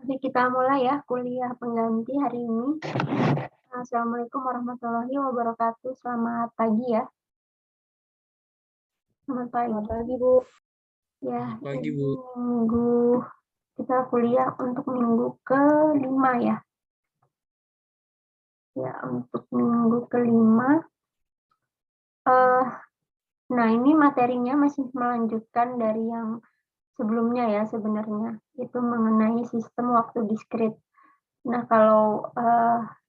Oke, kita mulai ya kuliah pengganti hari ini. Assalamualaikum warahmatullahi wabarakatuh. Selamat pagi ya. Selamat Selamat pagi. pagi, Bu. Ya, Selamat pagi, ini Bu. minggu kita kuliah untuk minggu kelima ya. Ya, untuk minggu kelima. Nah, ini materinya masih melanjutkan dari yang sebelumnya ya sebenarnya. Itu mengenai sistem waktu diskrit. Nah, kalau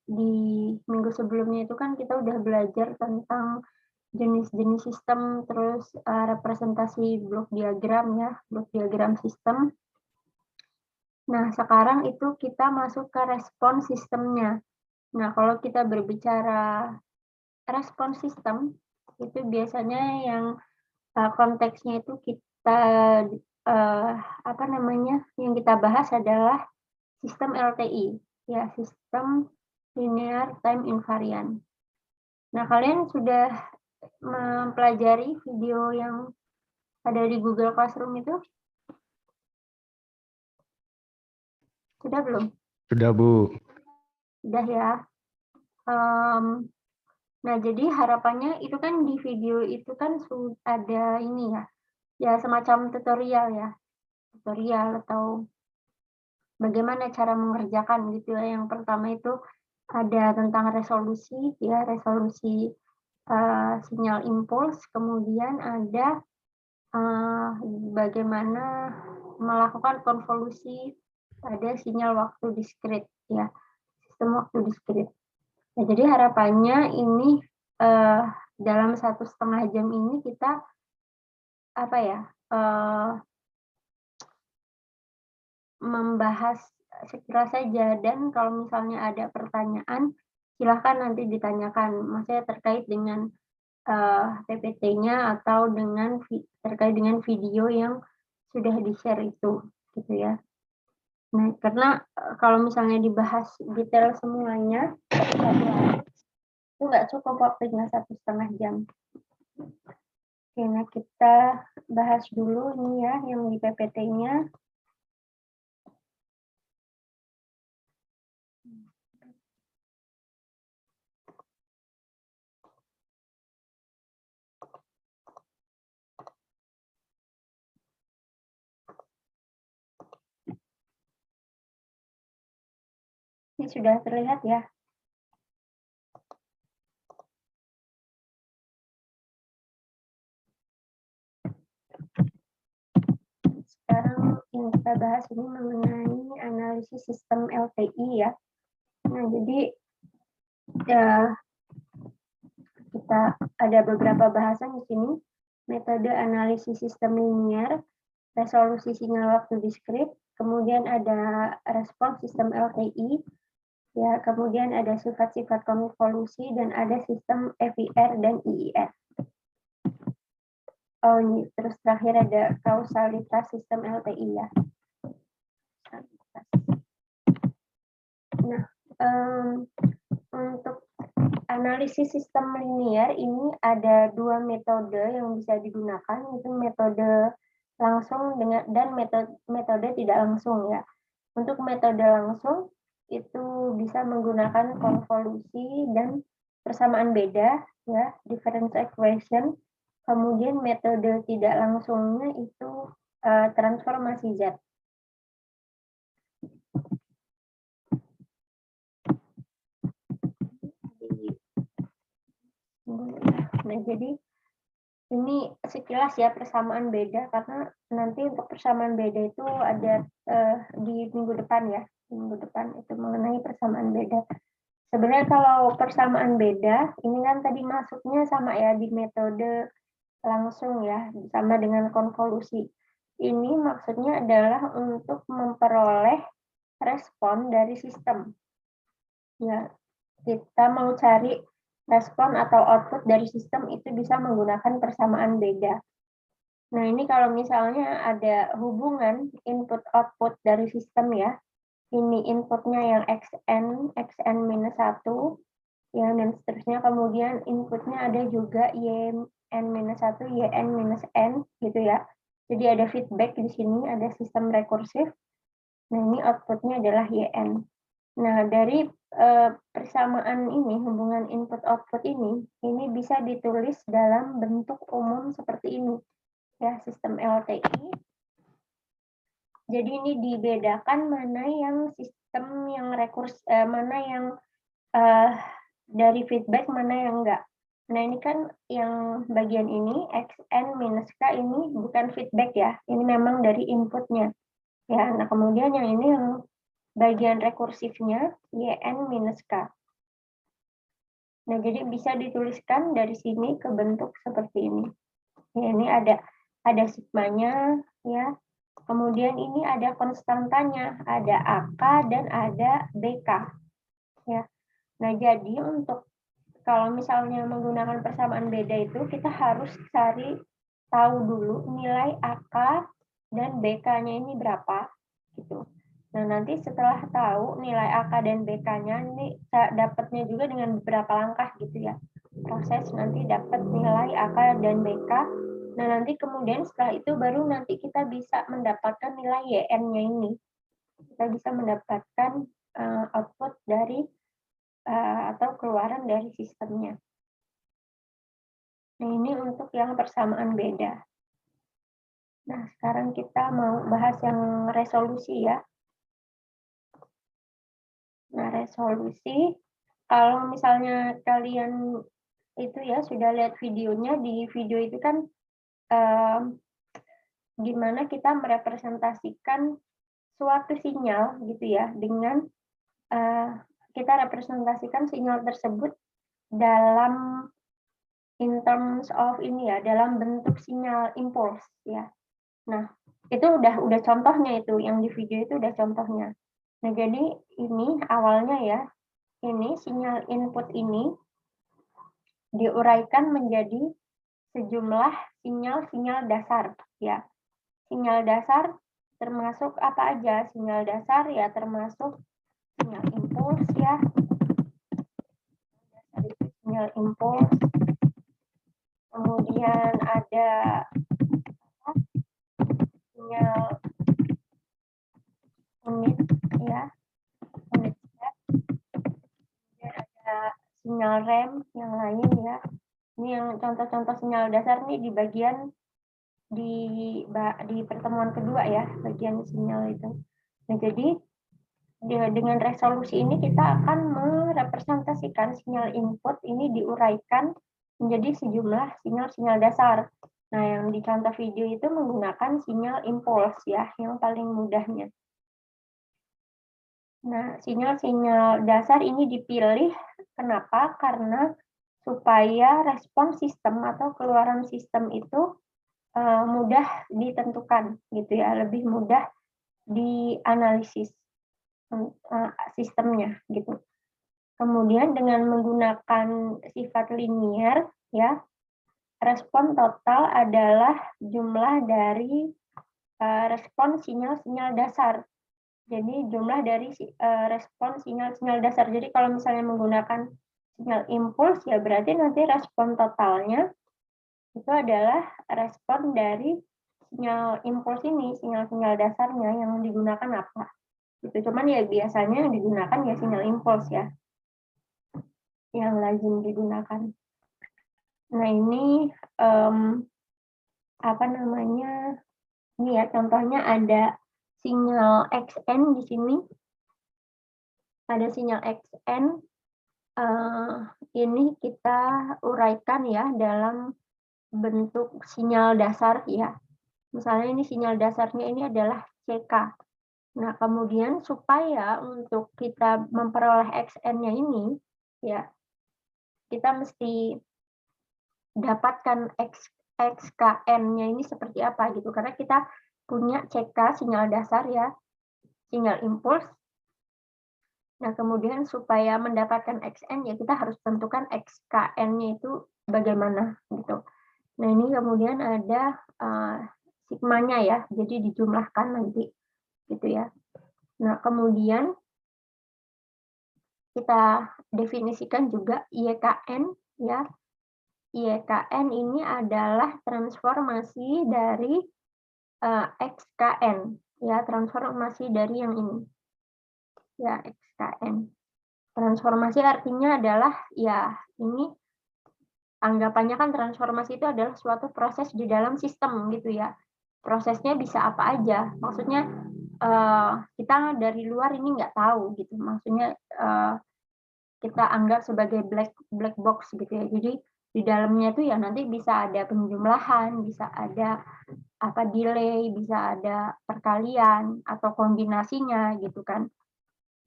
di minggu sebelumnya itu kan kita udah belajar tentang jenis-jenis sistem, terus representasi blok diagram ya, blok diagram sistem. Nah, sekarang itu kita masuk ke respon sistemnya. Nah, kalau kita berbicara respon sistem, itu biasanya yang konteksnya itu kita apa namanya, yang kita bahas adalah sistem LTI, ya, sistem linear time invariant. Nah, kalian sudah mempelajari video yang ada di Google Classroom itu? Sudah belum? Sudah, Bu. Sudah ya. Nah, jadi harapannya itu kan di video itu kan ada ini ya, ya semacam tutorial ya, tutorial atau bagaimana cara mengerjakan gitu ya. Yang pertama itu ada tentang resolusi ya, resolusi sinyal impuls, kemudian ada bagaimana melakukan konvolusi pada sinyal waktu diskrit ya, sistem waktu diskrit. Nah, jadi harapannya ini dalam 1,5 jam ini kita apa ya, membahas sekira saja, dan kalau misalnya ada pertanyaan silahkan nanti ditanyakan, maksudnya terkait dengan PPT-nya atau terkait dengan video yang sudah di-share itu, gitu ya. Nah, karena kalau misalnya dibahas detail semuanya, itu nggak cukup waktunya 1,5 jam. Oke, nah kita bahas dulu ini ya, yang di PPT-nya. Ini sudah terlihat ya. Sekarang yang kita bahas ini mengenai analisis sistem LTI ya. Nah, jadi kita ada beberapa bahasan di sini. Metode analisis sistem linear, resolusi sinyal waktu diskrit, kemudian ada respon sistem LTI, ya, kemudian ada sifat-sifat konvolusi, dan ada sistem FIR dan IIR. Oh, ini terus terakhir ada kausalitas sistem LTI ya. Nah, untuk analisis sistem linear ini ada dua metode yang bisa digunakan, itu metode langsung dan metode tidak langsung ya. Untuk metode langsung itu bisa menggunakan konvolusi dan persamaan beda ya, difference equation. Kemudian metode tidak langsungnya itu transformasi Z. Nah, jadi ini sekilas ya persamaan beda, karena nanti untuk persamaan beda itu ada di minggu depan ya, minggu depan itu mengenai persamaan beda. Sebenarnya kalau persamaan beda ini kan tadi masuknya sama ya di metode langsung ya, sama dengan konvolusi. Ini maksudnya adalah untuk memperoleh respon dari sistem. Ya, kita mau cari respon atau output dari sistem itu bisa menggunakan persamaan beda. Nah, ini kalau misalnya ada hubungan input-output dari sistem ya, ini inputnya yang xn minus 1, ya, dan seterusnya, kemudian inputnya ada juga yn minus 1, yn minus n, gitu ya. Jadi ada feedback di sini, ada sistem rekursif. Nah, ini output-nya adalah YN. Nah, dari persamaan ini, hubungan input-output ini bisa ditulis dalam bentuk umum seperti ini, ya, sistem LTI. Jadi ini dibedakan mana yang sistem yang mana yang dari feedback, mana yang enggak. Nah, ini kan yang bagian ini, XN minus K ini bukan feedback ya, ini memang dari inputnya. Ya, nah kemudian yang ini yang bagian rekursifnya, YN minus K. Nah, jadi bisa dituliskan dari sini ke bentuk seperti ini. Ya, ini ada sigmanya, ya. Kemudian ini ada konstantanya, ada AK dan ada BK. Ya. Nah, jadi untuk kalau misalnya menggunakan persamaan beda itu, kita harus cari tahu dulu nilai AK dan BK-nya ini berapa, gitu. Nah, nanti setelah tahu nilai AK dan BK-nya, ini dapatnya juga dengan beberapa langkah gitu ya. Proses nanti dapat nilai AK dan BK. Nah, nanti kemudian setelah itu baru nanti kita bisa mendapatkan nilai YN-nya ini. Kita bisa mendapatkan output dari atau keluaran dari sistemnya. Nah, ini untuk yang persamaan beda. Nah, sekarang kita mau bahas yang resolusi ya. Nah, resolusi, kalau misalnya kalian itu ya sudah lihat videonya, di video itu kan gimana kita merepresentasikan suatu sinyal gitu ya, dengan kita representasikan sinyal tersebut dalam in terms of ini ya, dalam bentuk sinyal impuls ya. Nah, itu udah contohnya itu, yang di video itu udah contohnya. Nah, jadi ini awalnya ya, ini sinyal input ini diuraikan menjadi sejumlah sinyal-sinyal dasar ya. Sinyal dasar termasuk apa aja? Sinyal dasar ya termasuk sinyal impuls ya. Sinyal impuls. Kemudian ada sinyal unit ya, unit step. Kemudian ada sinyal rem yang lain ya. Ini yang contoh-contoh sinyal dasar nih di bagian di pertemuan kedua ya, bagian sinyal itu. Nah, jadi dengan resolusi ini kita akan merepresentasikan sinyal input ini diuraikan menjadi sejumlah sinyal-sinyal dasar. Nah, yang di contoh video itu menggunakan sinyal impuls ya, yang paling mudahnya. Nah, sinyal-sinyal dasar ini dipilih, kenapa? Karena supaya respon sistem atau keluaran sistem itu mudah ditentukan, gitu ya, lebih mudah dianalisis sistemnya, gitu. Kemudian dengan menggunakan sifat linier, ya, respon total adalah jumlah dari respon sinyal-sinyal dasar. Jadi jumlah dari respon sinyal-sinyal dasar. Jadi kalau misalnya menggunakan sinyal impuls, ya berarti nanti respon totalnya itu adalah respon dari sinyal impuls ini, sinyal-sinyal dasarnya yang digunakan apa. Itu cuman ya biasanya yang digunakan ya sinyal impuls ya, yang lazim digunakan. Nah, ini apa namanya? Ini ya contohnya ada sinyal XN di sini. Ada sinyal XN, ini kita uraikan ya dalam bentuk sinyal dasar ya. Misalnya ini sinyal dasarnya ini adalah CK. Nah, kemudian supaya untuk kita memperoleh XN-nya ini, ya, kita mesti dapatkan XKN-nya ini seperti apa gitu. Karena kita punya CK sinyal dasar ya, sinyal impuls. Nah, kemudian supaya mendapatkan XN ya kita harus tentukan XKN-nya itu bagaimana gitu. Nah, ini kemudian ada sigmanya ya, jadi dijumlahkan nanti gitu ya. Nah, kemudian kita definisikan juga YKN ya. YKN ini adalah transformasi dari XKN Ya, transformasi dari yang ini. Ya, XKN. Transformasi artinya adalah, ya ini anggapannya kan transformasi itu adalah suatu proses di dalam sistem gitu ya. Prosesnya bisa apa aja. Maksudnya kita dari luar ini nggak tahu gitu. Maksudnya kita anggap sebagai black box gitu ya. Jadi di dalamnya itu ya nanti bisa ada penjumlahan, bisa ada apa delay, bisa ada perkalian atau kombinasinya gitu kan.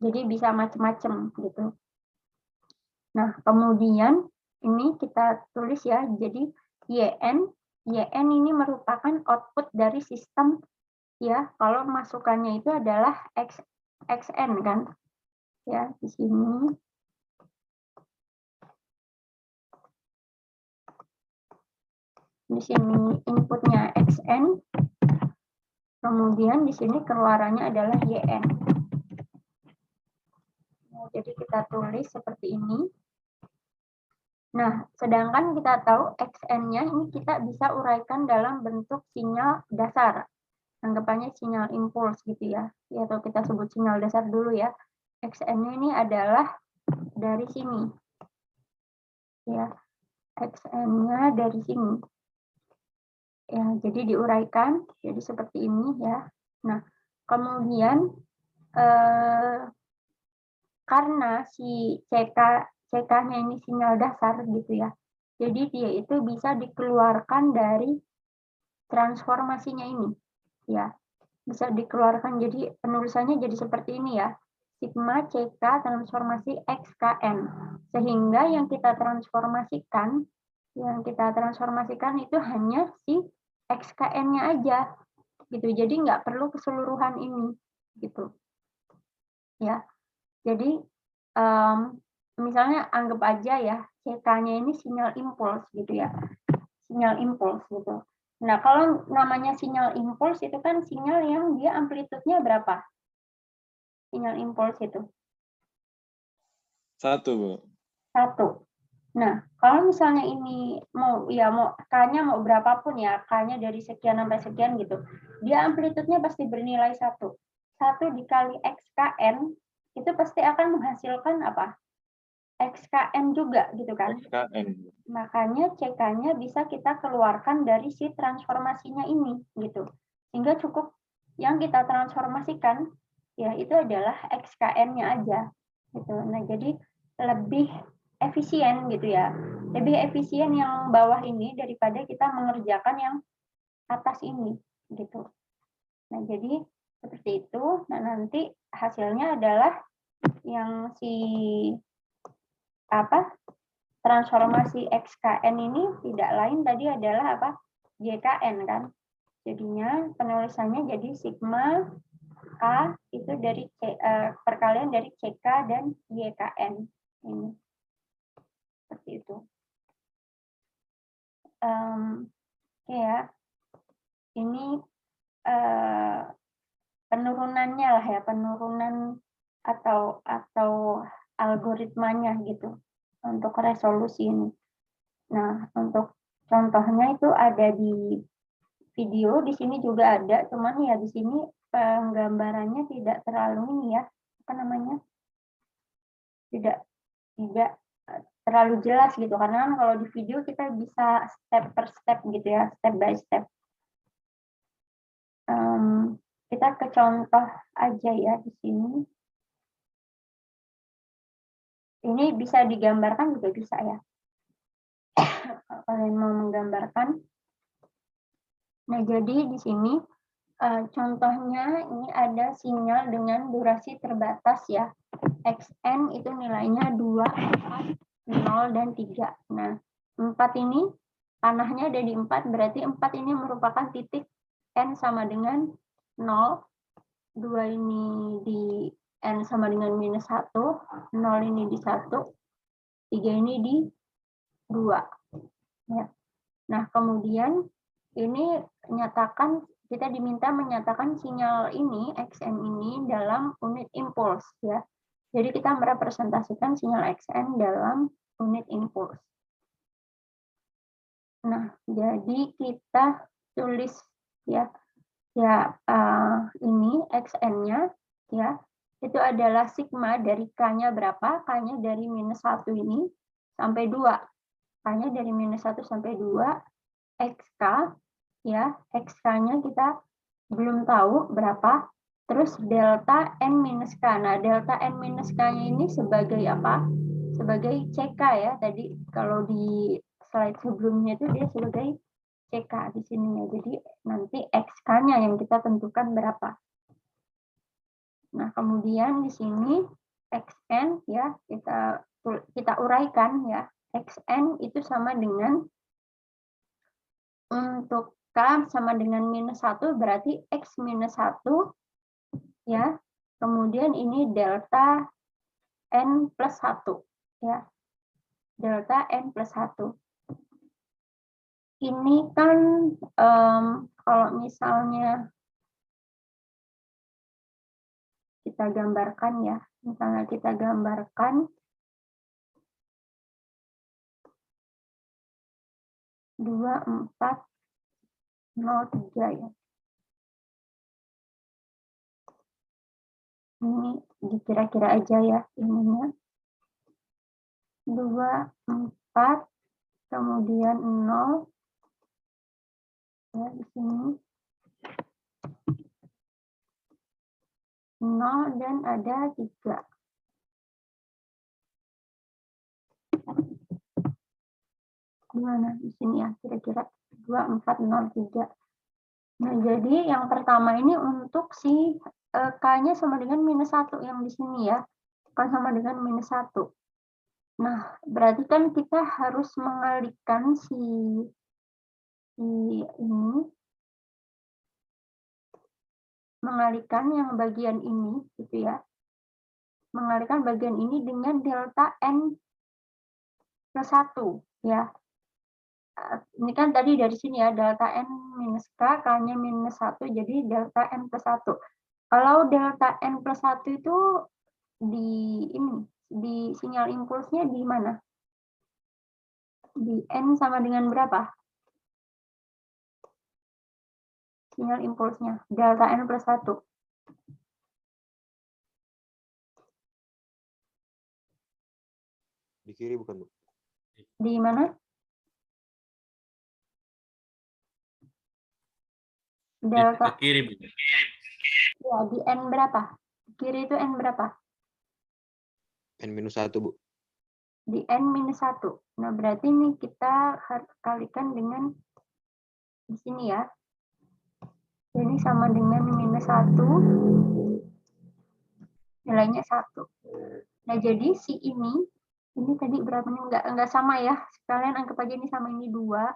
Jadi bisa macam-macam gitu. Nah, kemudian ini kita tulis ya. Jadi YN ini merupakan output dari sistem ya. Kalau masukannya itu adalah XN kan. Ya, di sini. Di sini inputnya XN, kemudian di sini keluarannya adalah YN. Nah, jadi kita tulis seperti ini. Nah, sedangkan kita tahu XN-nya ini kita bisa uraikan dalam bentuk sinyal dasar. Anggapannya sinyal impuls gitu ya. Atau kita sebut sinyal dasar dulu ya. XN-nya ini adalah dari sini. Ya, XN-nya dari sini. Ya, jadi diuraikan jadi seperti ini ya. Nah, kemudian karena si CK-nya ini sinyal dasar gitu ya. Jadi dia itu bisa dikeluarkan dari transformasinya ini. Ya, bisa dikeluarkan jadi penulisannya jadi seperti ini ya. Sigma CK transformasi XKN. Sehingga yang kita transformasikan itu hanya si XKN-nya aja gitu. Jadi nggak perlu keseluruhan ini gitu. Ya. Jadi misalnya anggap aja ya CK-nya ini sinyal impuls gitu ya. Sinyal impuls gitu. Nah, kalau namanya sinyal impuls itu kan sinyal yang dia amplitudenya berapa? Sinyal impuls itu. 1, Bu. 1. Nah, kalau misalnya ini mau K-nya mau berapapun ya, K-nya dari sekian sampai sekian gitu. Dia amplitudenya pasti bernilai 1. 1 dikali XKN itu pasti akan menghasilkan apa? XKN juga gitu kan. XKN. Makanya CK-nya bisa kita keluarkan dari si transformasinya ini gitu. Sehingga cukup yang kita transformasikan ya itu adalah XKN-nya aja gitu. Nah, jadi lebih efisien gitu ya. Lebih efisien yang bawah ini daripada kita mengerjakan yang atas ini gitu. Nah, jadi seperti itu. Nah, nanti hasilnya adalah yang si transformasi XKN ini tidak lain tadi adalah apa? JKN kan. Jadinya penulisannya jadi sigma K itu dari perkalian dari CK dan YKN ini. Seperti itu. Ya. Ini penurunannya lah ya, penurunan atau algoritmanya gitu untuk resolusi ini. Nah, untuk contohnya itu ada di video, di sini juga ada, cuman ya di sini penggambarannya tidak terlalu ini ya, apa namanya? Tidak terlalu jelas gitu, karena kalau di video kita bisa step per step gitu ya, step by step. Kita ke contoh aja ya di sini. Ini bisa digambarkan juga bisa ya. Kalau kalian mau menggambarkan. Nah, jadi di sini contohnya ini ada sinyal dengan durasi terbatas ya. XN itu nilainya 2, 4, 0, dan 3. Nah, 4 ini panahnya ada di 4, berarti 4 ini merupakan titik N sama dengan 0, 2 ini di N sama dengan minus 1, 0 ini di 1, 3 ini di 2. Ya. Nah, kemudian ini kita diminta menyatakan sinyal ini, XN ini dalam unit impuls ya. Jadi kita merepresentasikan sinyal XN dalam unit impuls. Nah, jadi kita tulis ya ini xn-nya ya, itu adalah sigma dari K-nya berapa? K-nya dari -1 ini sampai 2. K-nya dari -1 sampai 2, XK ya, XK-nya kita belum tahu berapa. Terus delta N minus K. Nah, delta N minus K-nya ini sebagai apa? Sebagai CK ya. Tadi kalau di slide sebelumnya itu dia sebagai CK di sini ya. Jadi nanti XK-nya yang kita tentukan berapa. Nah, kemudian di sini XN ya, kita uraikan ya. XN itu sama dengan, untuk K sama dengan -1 berarti X minus 1 ya. Kemudian ini delta N plus 1 ya. Delta N plus 1. Ini kan kalau misalnya kita gambarkan ya, misalnya kita gambarkan 2403 ya. Ini dikira-kira aja ya ininya. 24 kemudian 0 ya di sini. 0 dan ada 3. Gimana di sini ya kira-kira 2403. Nah, jadi yang pertama ini untuk si K-nya sama dengan -1 yang di sini ya. K sama dengan -1. Nah, berarti kan kita harus mengalihkan mengalihkan yang bagian ini gitu ya. Mengalihkan bagian ini dengan delta N plus 1 ya. Ini kan tadi dari sini ya, delta N minus K, K-nya -1, jadi delta N plus 1. Kalau delta N plus 1 itu di sinyal impulsnya di mana? Di N sama dengan berapa? Sinyal impulsnya, delta N plus 1. Di kiri bukan, Bu? Di mana? Delta Di kiri, Bu. Ya, di N berapa? Di kiri itu N berapa? N-1, Bu. Di N-1. Nah, berarti ini kita harus kalikan dengan di sini ya. Jadi sama dengan -1, nilainya 1. Nah, jadi si ini tadi berapa nih? Enggak sama ya. Sekalian anggap aja ini sama ini 2,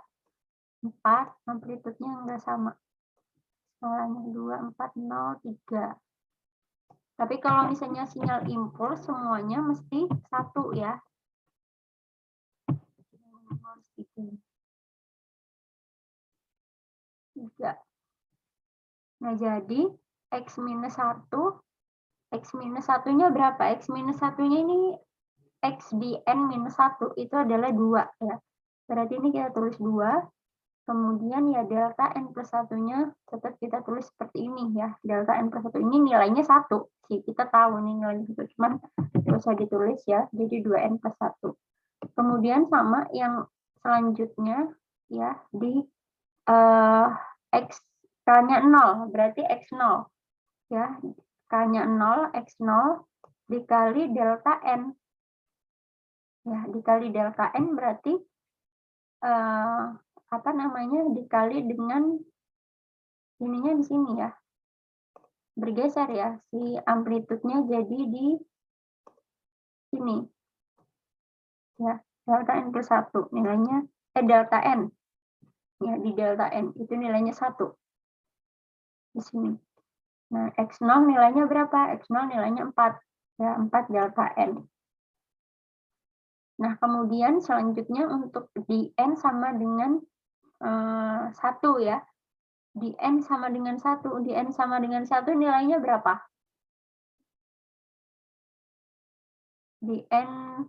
4, amplitudenya enggak sama. Skalanya 2, 4, 0, 3. Tapi kalau misalnya sinyal impuls semuanya mesti 1 ya. Nah, jadi X-1, X-1-nya berapa? X-1-nya ini X di N-1 itu adalah 2 ya. Berarti ini kita tulis 2. Kemudian ya delta N plus 1-nya tetap kita tulis seperti ini ya. Delta N plus 1 ini nilainya 1. Kita tahu nih nilainya 1, cuman tidak usah ditulis ya. Jadi 2N plus 1. Kemudian sama yang selanjutnya ya di X K-nya 0, berarti X0 ya. K-nya 0, X0 dikali delta N. Ya, dikali delta N berarti dikali dengan ininya di sini ya. Bergeser ya, si amplitudenya jadi di sini. Ya, delta N plus 1 nilainya delta N. Ya, di delta N itu nilainya 1. Di sini. Nah, X0 nilainya berapa? X0 nilainya 4. Ya, 4 delta N. Nah, kemudian selanjutnya untuk di N sama dengan 1 ya. Di N sama dengan 1. Di N sama dengan 1 nilainya berapa? Di N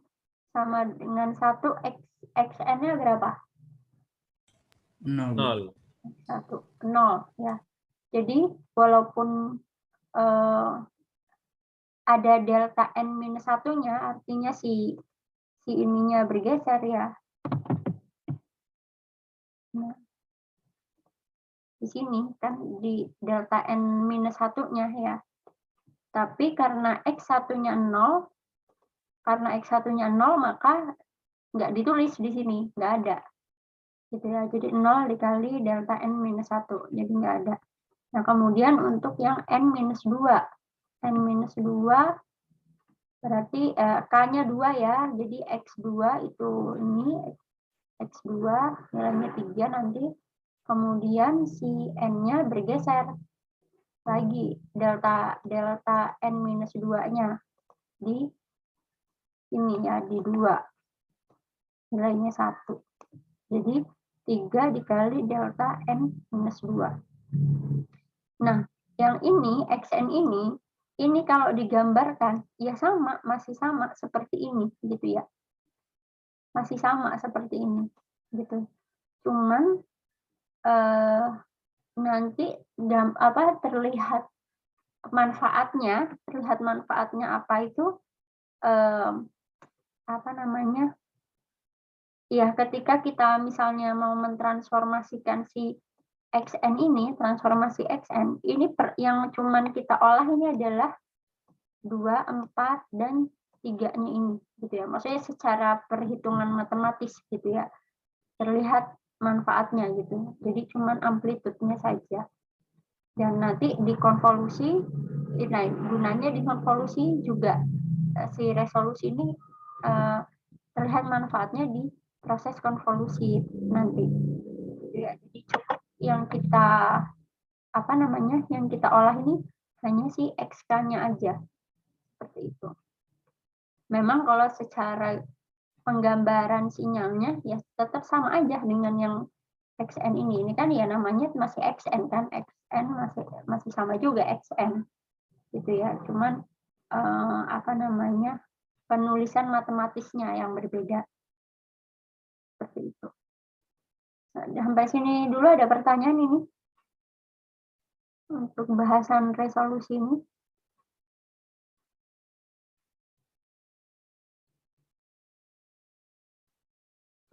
sama dengan 1, XN-nya berapa? 0. 1, 0 ya. Jadi walaupun ada delta N minus satunya, artinya si ininya bergeser ya. Nah, di sini kan di delta N minus satunya ya. Tapi karena X1-nya 0, karena X1-nya 0 maka nggak ditulis di sini, nggak ada. Gitu ya. Jadi 0 dikali delta N minus 1, jadi nggak ada. Nah, kemudian untuk yang N minus 2. N minus 2 berarti K-nya 2 ya, jadi X2 itu ini, X2 nilainya 3 nanti. Kemudian si N-nya bergeser lagi, delta N minus 2-nya di ini ya, di 2, nilainya 1. Jadi 3 dikali delta N minus 2. Nah, yang ini, Xn ini kalau digambarkan, ya sama, masih sama seperti ini, gitu ya. Masih sama seperti ini, gitu. Cuman nanti terlihat manfaatnya apa itu, apa namanya, ya ketika kita misalnya mau mentransformasikan si Xn ini, transformasi Xn, ini yang cuman kita olah ini adalah 2, 4, dan 3-nya ini, gitu ya. Maksudnya secara perhitungan matematis, gitu ya. Terlihat manfaatnya, gitu. Jadi cuman amplitudenya saja. Dan nanti dikonvolusi, nah gunanya dikonvolusi juga si resolusi ini terlihat manfaatnya di proses konvolusi nanti. Ya, jadi cukup yang kita olah ini hanya si XK-nya aja, seperti itu. Memang kalau secara penggambaran sinyalnya ya tetap sama aja dengan yang XN ini. Ini kan ya namanya masih XN kan, XN masih sama juga XN, gitu ya. Cuman penulisan matematisnya yang berbeda, seperti itu. Sampai sini dulu ada pertanyaan ini untuk bahasan resolusi ini.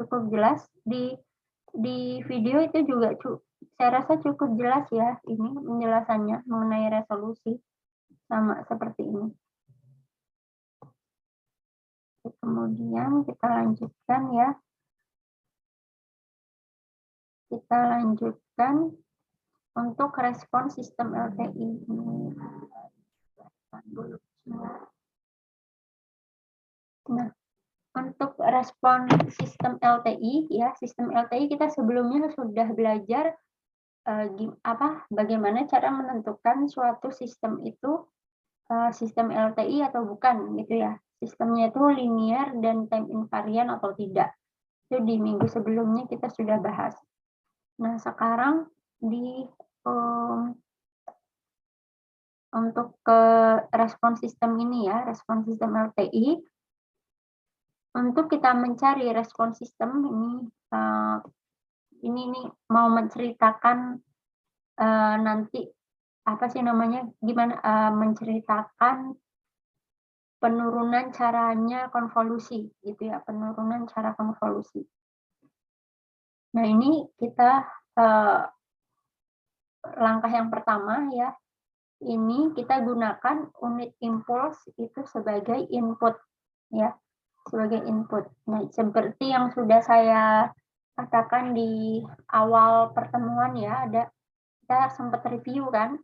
Cukup jelas di video itu juga saya rasa cukup jelas ya ini penjelasannya mengenai resolusi, sama seperti ini. Kemudian kita lanjutkan ya. Kita lanjutkan untuk respon sistem LTI. Nah, untuk respon sistem LTI ya, sistem LTI kita sebelumnya sudah belajar bagaimana cara menentukan suatu sistem itu sistem LTI atau bukan, gitu ya. Sistemnya itu linear dan time invariant atau tidak. Itu di minggu sebelumnya kita sudah bahas. Nah, sekarang untuk ke respon sistem ini ya, respon sistem LTI, untuk kita mencari respon sistem ini mau menceritakan nanti menceritakan penurunan caranya konvolusi, gitu ya, penurunan cara konvolusi. Nah, ini kita langkah yang pertama ya, ini kita gunakan unit impuls itu sebagai input ya, sebagai input. Nah, seperti yang sudah saya katakan di awal pertemuan ya, kita sempat review kan.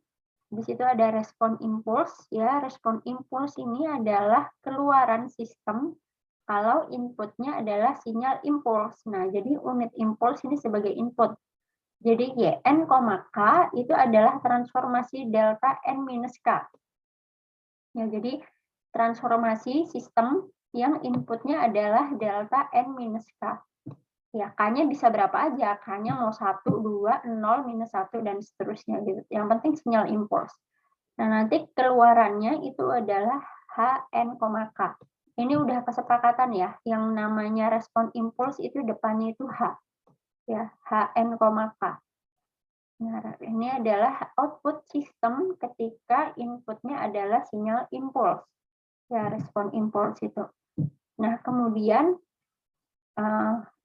Di situ ada respon impuls ya. Respon impuls ini adalah keluaran sistem kalau inputnya adalah sinyal impuls. Nah, jadi unit impuls ini sebagai input. Jadi Yn, K itu adalah transformasi delta N minus K. Ya, jadi transformasi sistem yang inputnya adalah delta N minus K. Ya, K-nya bisa berapa aja. K-nya mau 1, 2, 0, minus 1, dan seterusnya. Gitu. Yang penting sinyal impuls. Nah, nanti keluarannya itu adalah Hn, K. Ini udah kesepakatan ya. Yang namanya respon impuls itu depannya itu H. Ya, Hn, K. Nah, ini adalah output sistem ketika inputnya adalah sinyal impuls, ya respon impuls itu. Nah, kemudian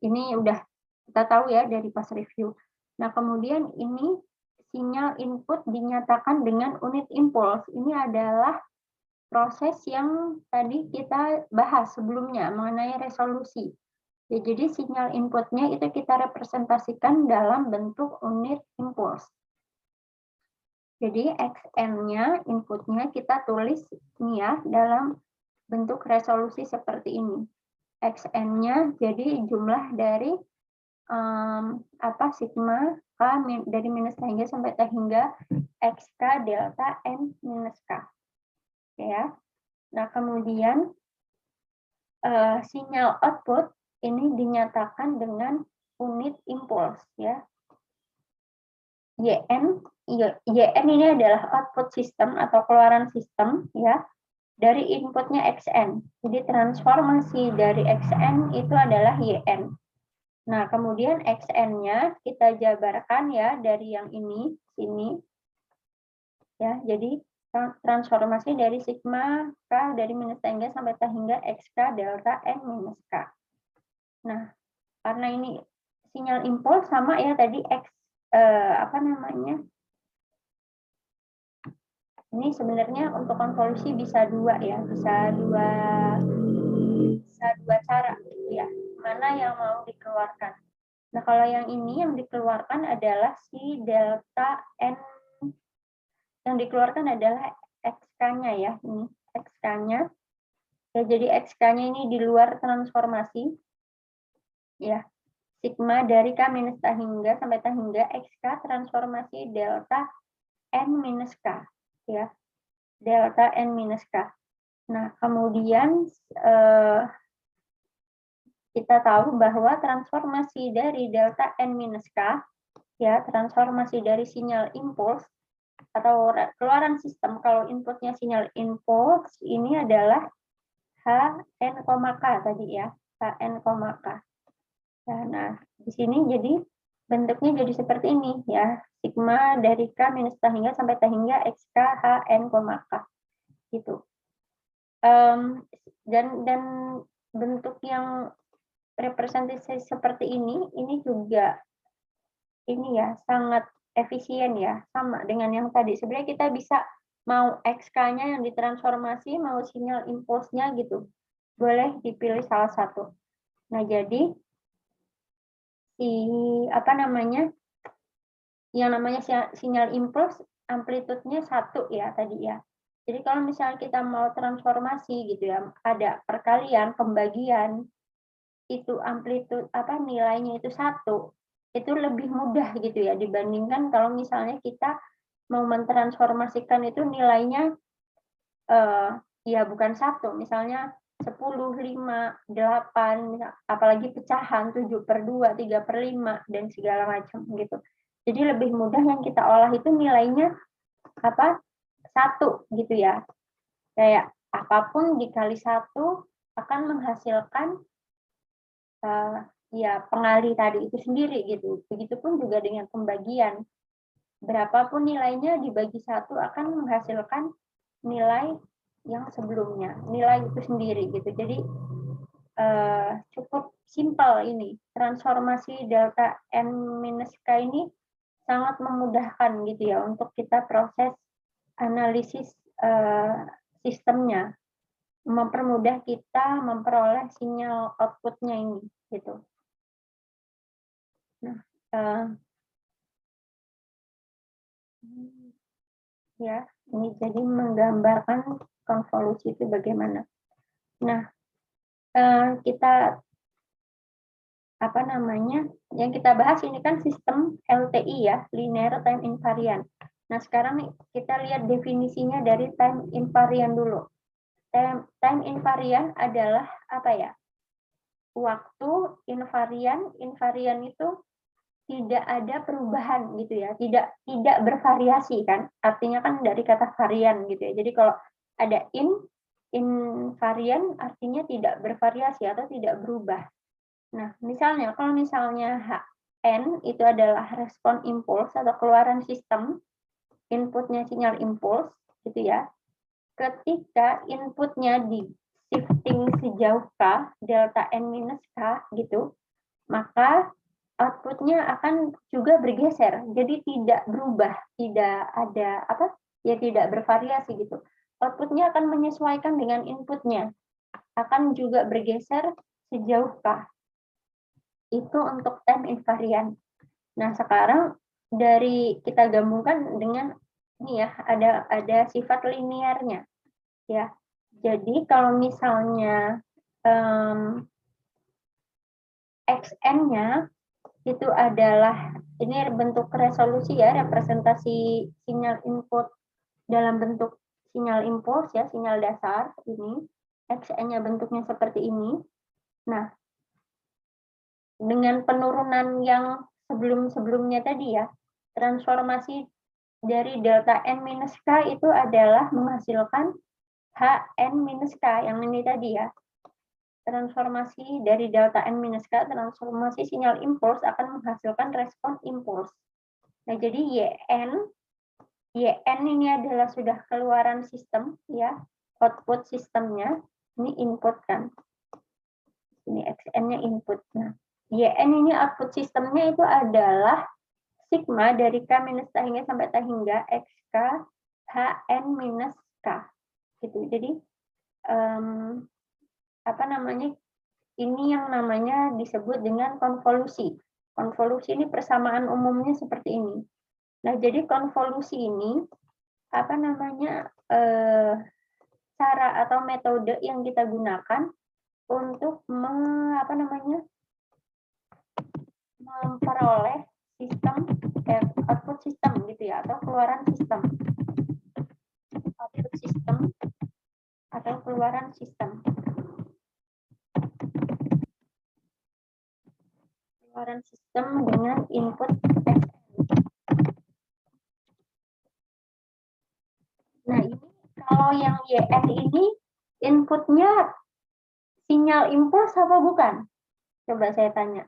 ini udah kita tahu ya dari pas review. Nah, kemudian ini sinyal input dinyatakan dengan unit impuls. Ini adalah proses yang tadi kita bahas sebelumnya mengenai resolusi. Ya, jadi sinyal inputnya itu kita representasikan dalam bentuk unit impuls. Jadi XN-nya, inputnya kita tulis nih ya dalam bentuk resolusi seperti ini. XN-nya jadi jumlah dari sigma K dari minus T hingga sampai T hingga XK delta N minus K. Ya. Nah, kemudian sinyal output ini dinyatakan dengan unit impuls ya. YN ini adalah output sistem atau keluaran sistem ya dari inputnya XN. Jadi transformasi dari XN itu adalah YN. Nah, kemudian XN-nya kita jabarkan ya dari yang ini sini. Ya, jadi transformasi dari sigma K dari minus T hingga sampai T hingga XK delta N minus K. Nah, karena ini sinyal impuls sama ya tadi ini sebenarnya untuk konvolusi bisa dua ya, bisa dua cara gitu ya. Mana yang mau dikeluarkan? Nah, kalau yang ini yang dikeluarkan adalah si delta N, yang dikeluarkan adalah XK-nya ya, ini XK-nya. Ya, jadi XK-nya ini di luar transformasi. Ya, sigma dari K minus T hingga sampai T hingga XK transformasi delta N minus K. Ya, delta N minus K. Nah, kemudian kita tahu bahwa transformasi dari delta N minus K, ya, transformasi dari sinyal impuls atau keluaran sistem, kalau inputnya sinyal impuls, ini adalah Hn, K tadi ya, Hn, K. Nah, di sini jadi bentuknya jadi seperti ini ya, sigma dari K minus T hingga sampai T hingga XK Hn, K. Gitu. Dan bentuk yang representasi seperti ini juga ini ya sangat efisien ya, sama dengan yang tadi. Sebenarnya kita bisa mau XK-nya yang ditransformasi, mau sinyal impulsnya gitu. Boleh dipilih salah satu. Nah, jadi yang namanya sinyal impuls amplitudenya 1 ya tadi ya. Jadi kalau misalnya kita mau transformasi gitu ya, ada perkalian, pembagian, itu amplitude nilainya itu 1, itu lebih mudah gitu ya dibandingkan kalau misalnya kita mau mentransformasikan itu nilainya ya bukan 1, misalnya 10, 5, 8, apalagi pecahan 7/2, 3/5 dan segala macam gitu. Jadi lebih mudah yang kita olah itu nilainya 1 gitu ya. Kayak apapun dikali 1 akan menghasilkan ya pengali tadi itu sendiri gitu. Begitupun juga dengan pembagian. Berapapun nilainya dibagi 1 akan menghasilkan nilai yang sebelumnya, nilai itu sendiri gitu. Jadi cukup simpel ini. Transformasi delta N minus K ini sangat memudahkan gitu ya untuk kita proses analisis sistemnya, mempermudah kita memperoleh sinyal outputnya ini gitu. Nah, ya, ini jadi menggambarkan konvolusi itu bagaimana. Nah, kita yang kita bahas ini kan sistem LTI ya, linear time invariant. Nah, sekarang nih kita lihat definisinya dari time invariant dulu. Time invariant adalah apa ya? Waktu invarian itu tidak ada perubahan gitu ya, tidak bervariasi kan, artinya kan dari kata varian gitu ya. Jadi kalau ada invarian artinya tidak bervariasi atau tidak berubah. Nah, misalnya kalau misalnya N itu adalah respon impuls atau keluaran sistem, inputnya sinyal impuls, gitu ya. Ketika inputnya di shifting sejauh K, delta N minus K, gitu, maka outputnya akan juga bergeser. Jadi tidak berubah, tidak ada apa, ya tidak bervariasi gitu. Outputnya akan menyesuaikan dengan inputnya, akan juga bergeser sejauh K. Itu untuk time invariant. Nah, sekarang dari kita gabungkan dengan ini ya, ada sifat linearnya ya. Jadi kalau misalnya xn-nya itu adalah ini bentuk resolusi ya, representasi sinyal input dalam bentuk sinyal impuls ya, sinyal dasar ini. Xn-nya bentuknya seperti ini. Nah, dengan penurunan yang sebelum-sebelumnya tadi ya, transformasi dari delta N minus K itu adalah menghasilkan Hn minus K, yang ini tadi ya. Transformasi dari delta N minus K, transformasi sinyal impuls akan menghasilkan respon impuls. Nah, jadi Yn ini adalah sudah keluaran sistem ya, output sistemnya, ini input kan. Ini Xn-nya input. Nah, Yn ini output sistemnya itu adalah sigma dari K minus T hingga sampai T hingga XK Hn minus K. Gitu. Jadi apa namanya? Ini yang namanya disebut dengan konvolusi. Konvolusi ini persamaan umumnya seperti ini. Nah, jadi konvolusi ini apa namanya? Cara atau metode yang kita gunakan untuk memperoleh sistem output sistem gitu ya, atau keluaran sistem. Output sistem atau keluaran sistem. Keluaran sistem dengan input Xn. Nah, ini kalau yang Yn ini inputnya sinyal impuls apa bukan? Coba saya tanya.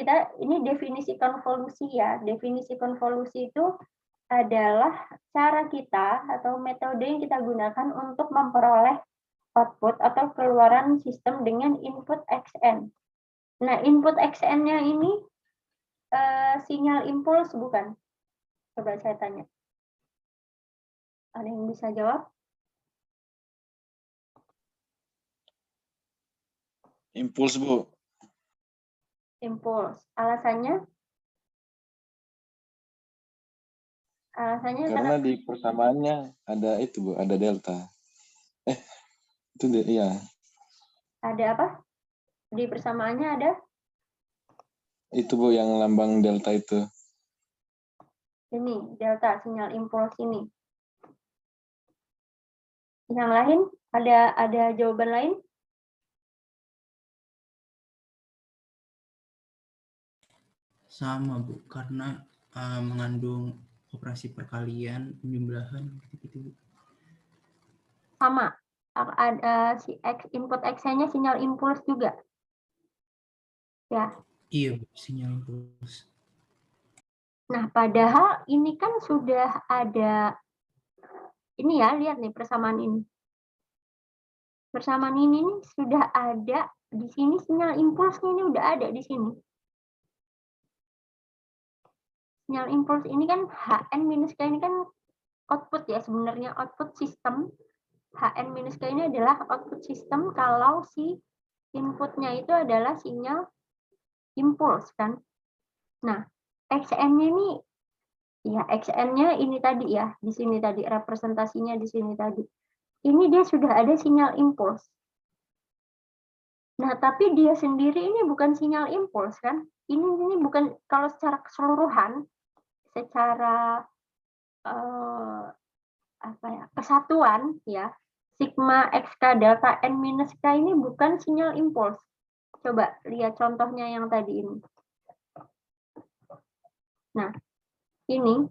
Ini definisi konvolusi ya. Definisi konvolusi itu adalah cara kita atau metode yang kita gunakan untuk memperoleh output atau keluaran sistem dengan input Xn. Nah, input Xn-nya ini sinyal impuls bukan? Coba saya tanya. Ada yang bisa jawab? Impuls, Bu. Impuls. Alasannya? Alasannya karena di persamaannya ada itu, Bu, ada delta. Itu iya. Ada apa? Di persamaannya ada? Itu, Bu, yang lambang delta itu. Ini, delta sinyal impuls ini. Yang lain? Ada jawaban lain? Sama, Bu, karena mengandung operasi perkalian, penjumlahan, gitu-gitu. Sama. Ada input X-nya sinyal impuls juga. Ya. Iya, Bu, sinyal impuls. Nah, padahal ini kan sudah ada, ini ya, lihat nih persamaan ini. Persamaan ini nih sudah ada di sini, sinyal impulsnya ini udah ada di sini. Sinyal impuls ini kan Hn minus K ini kan output ya, sebenarnya output sistem. Hn minus K ini adalah output sistem kalau si inputnya itu adalah sinyal impuls kan. Nah, Xn-nya ini, ya Xn-nya ini tadi ya, di sini tadi, representasinya di sini tadi. Ini dia sudah ada sinyal impuls. Nah, tapi dia sendiri ini bukan sinyal impuls kan? Ini bukan, kalau secara keseluruhan, secara kesatuan ya, sigma xk delta n minus k ini bukan sinyal impuls. Coba lihat contohnya yang tadi ini. Nah, ini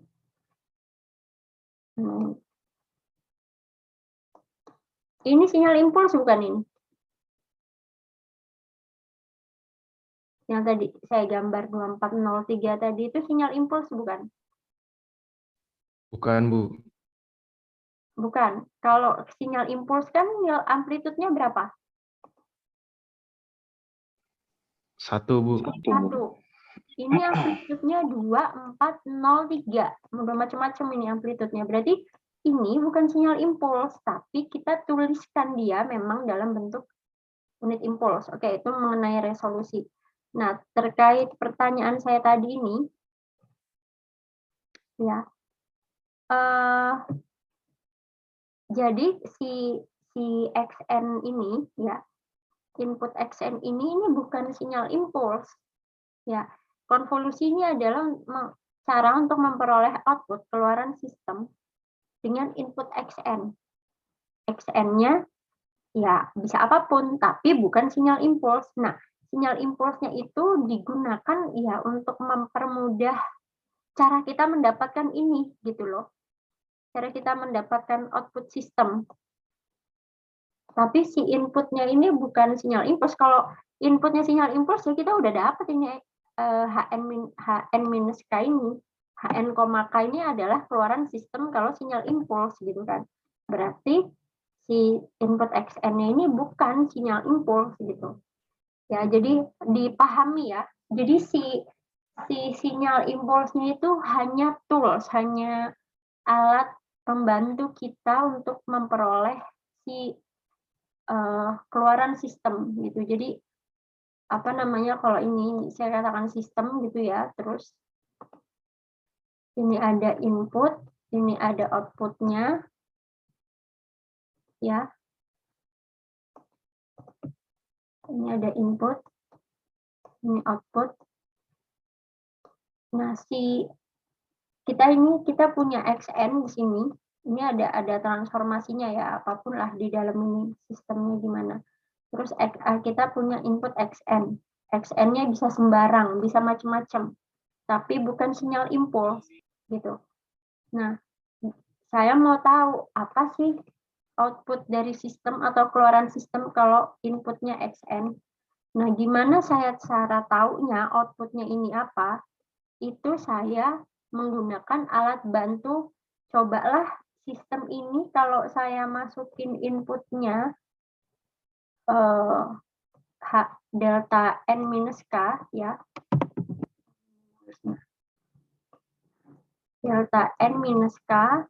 sinyal impuls bukan ini? Yang tadi saya gambar 2403 tadi itu sinyal impuls bukan? Bukan, Bu. Bukan. Kalau sinyal impuls kan amplitudenya berapa? 1, Bu. 1. Ini amplitudenya 2403. Udah macam-macam ini amplitudenya. Berarti ini bukan sinyal impuls, tapi kita tuliskan dia memang dalam bentuk unit impuls. Oke, itu mengenai resolusi. Nah, terkait pertanyaan saya tadi ini, ya, jadi si XN ini, ya, input XN ini bukan sinyal impuls, ya. Konvolusi ini adalah cara untuk memperoleh output keluaran sistem dengan input XN. XN-nya ya bisa apapun, tapi bukan sinyal impuls. Nah, sinyal impulsnya itu digunakan ya untuk mempermudah cara kita mendapatkan ini, gitu loh. Cara kita mendapatkan output sistem. Tapi si inputnya ini bukan sinyal impuls. Kalau inputnya sinyal impuls ya kita udah dapat ini HN minus K ini. HN, K ini adalah keluaran sistem kalau sinyal impuls gitu kan. Berarti si input XN-nya ini bukan sinyal impuls gitu. Ya, jadi dipahami ya. Jadi si sinyal impulsnya itu hanya tools, hanya alat pembantu kita untuk memperoleh si keluaran sistem gitu. Jadi apa namanya, kalau ini saya katakan sistem gitu ya, terus ini ada input, ini ada outputnya, ya. Ini ada input, ini output. Nah, kita punya XN di sini. Ini ada transformasinya ya, apapun lah di dalam ini sistemnya gimana. Terus kita punya input XN. XN-nya bisa sembarang, bisa macam-macam. Tapi bukan sinyal impuls gitu. Nah, saya mau tahu apa sih output dari sistem atau keluaran sistem kalau inputnya XN. Nah, gimana saya cara taunya outputnya ini apa? Itu saya menggunakan alat bantu. Cobalah sistem ini kalau saya masukin inputnya delta N minus K, ya. Delta N minus K.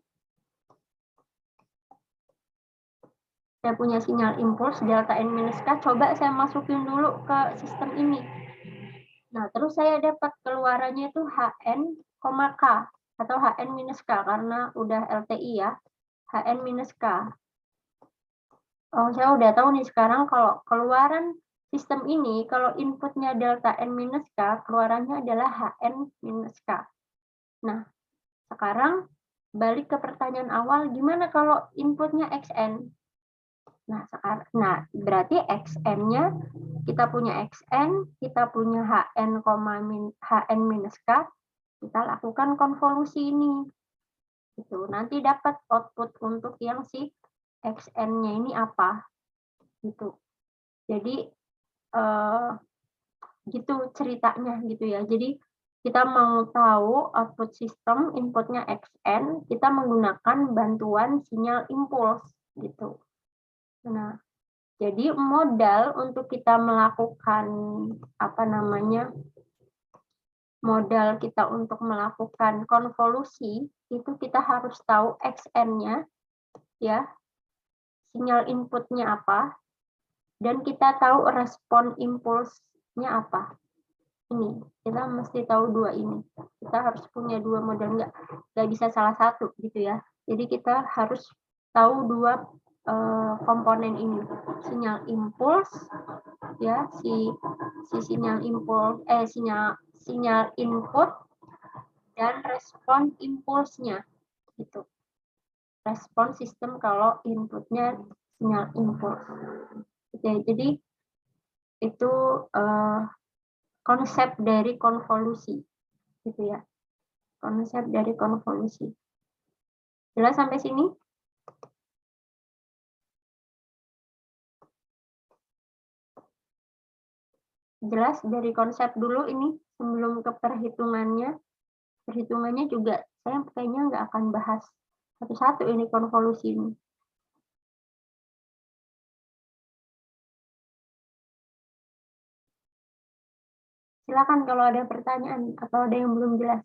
Saya punya sinyal impuls delta N minus K. Coba saya masukin dulu ke sistem ini. Nah, terus saya dapat keluarannya itu HN, K atau HN minus K karena udah LTI ya. HN minus K. Oh, saya udah tahu nih sekarang kalau keluaran sistem ini, kalau inputnya delta N minus K, keluarannya adalah HN minus K. Nah, sekarang balik ke pertanyaan awal, gimana kalau inputnya XN? Nah, berarti XN-nya, kita punya XN, kita punya HN minus K, kita lakukan konvolusi ini. Gitu. Nanti dapat output untuk yang si XN-nya ini apa. Gitu. Jadi, gitu ceritanya gitu ya. Jadi, kita mau tahu output sistem, inputnya XN, kita menggunakan bantuan sinyal impuls gitu. Nah, jadi modal untuk kita melakukan modal kita untuk melakukan konvolusi itu kita harus tahu XN-nya, ya, sinyal inputnya apa, dan kita tahu respon impulsnya apa. Ini kita mesti tahu dua ini. Kita harus punya dua modal, nggak bisa salah satu gitu ya. Jadi kita harus tahu dua komponen ini, sinyal impuls ya, si sinyal impuls sinyal input dan respon impulsnya gitu. Respon sistem kalau inputnya sinyal impuls. Oke, jadi itu konsep dari konvolusi gitu ya. Konsep dari konvolusi. Jelas sampai sini? Jelas dari konsep dulu ini sebelum ke perhitungannya. Perhitungannya juga saya kayaknya nggak akan bahas satu-satu ini konvolusi ini. Silakan kalau ada pertanyaan atau ada yang belum jelas.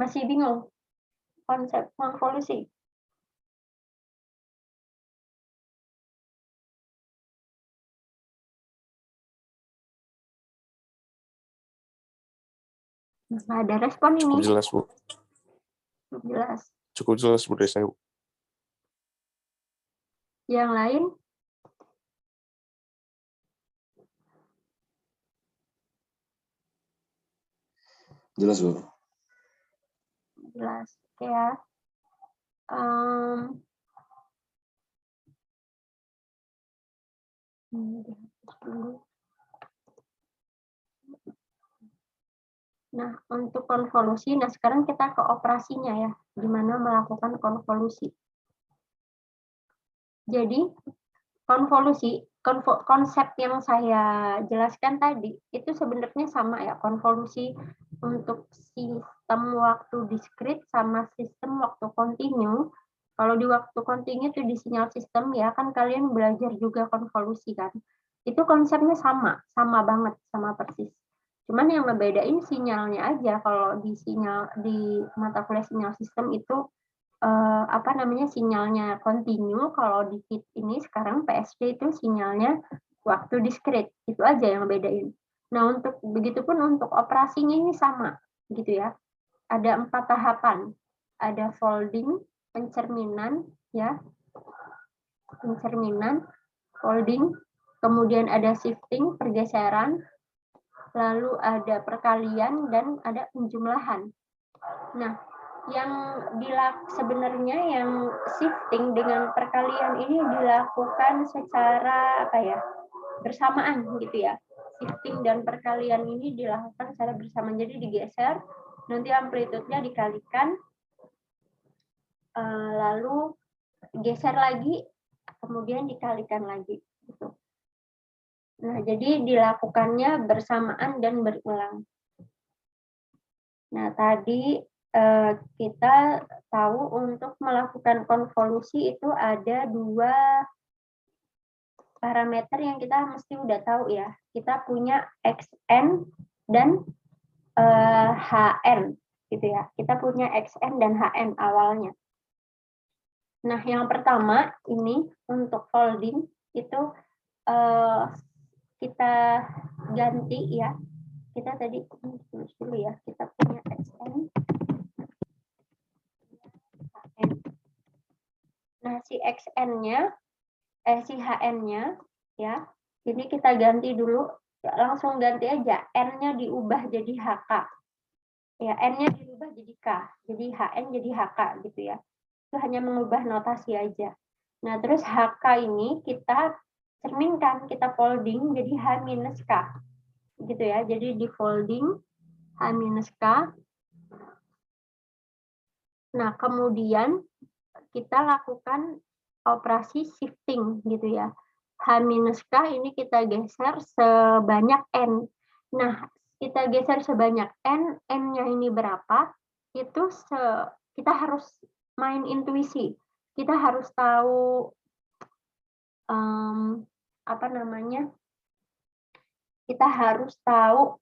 Masih bingung konsep konvolusi? Nah, ada respon ini. Cukup jelas, Bu. Cukup jelas. Cukup jelas, Bu, dari saya, Bu. Yang lain? Jelas, Bu. Jelas. Oke ya. Nah, untuk konvolusi, nah sekarang kita ke operasinya ya, gimana melakukan konvolusi. Jadi, konvolusi, konsep yang saya jelaskan tadi, itu sebenarnya sama ya, konvolusi untuk sistem waktu diskrit sama sistem waktu kontinu. Kalau di waktu kontinu itu di sinyal sistem ya, kan kalian belajar juga konvolusi kan. Itu konsepnya sama banget, sama persis. Cuman yang ngebedain sinyalnya aja. Kalau di mata kuliah sinyal sistem itu sinyalnya kontinu. Kalau di KIT ini sekarang PSD itu sinyalnya waktu diskrit. Itu aja yang ngebedain. Nah, begitupun untuk operasinya ini sama gitu ya. Ada 4 tahapan. Ada folding, pencerminan ya. Pencerminan, folding, kemudian ada shifting, pergeseran, lalu ada perkalian, dan ada penjumlahan. Nah, sebenarnya yang shifting dengan perkalian ini dilakukan secara bersamaan gitu ya. Shifting dan perkalian ini dilakukan secara bersamaan, jadi digeser, nanti amplitudenya dikalikan, lalu geser lagi, kemudian dikalikan lagi gitu. Nah, jadi dilakukannya bersamaan dan berulang. Nah, tadi kita tahu untuk melakukan konvolusi itu ada 2 parameter yang kita mesti udah tahu ya. Kita punya XN dan HN gitu ya. Kita punya XN dan HN awalnya. Nah, yang pertama ini untuk folding itu kita ganti ya. Kita tadi tulis dulu ya. Kita punya XN, HN. Nah, si XN-nya, si HN-nya ya. Ini kita ganti dulu. Ya, langsung ganti aja. N-nya diubah jadi HK. Ya, N-nya diubah jadi K. Jadi HN jadi HK gitu ya. Itu hanya mengubah notasi aja. Nah, terus HK ini kita cerminkan, kita folding jadi H minus K. Gitu ya. Jadi di folding H minus K. Nah, kemudian kita lakukan operasi shifting gitu ya. H minus K ini kita geser sebanyak N. Nah, kita geser sebanyak N, N-nya ini berapa? Itu kita harus main intuisi. Kita harus tahu kita harus tahu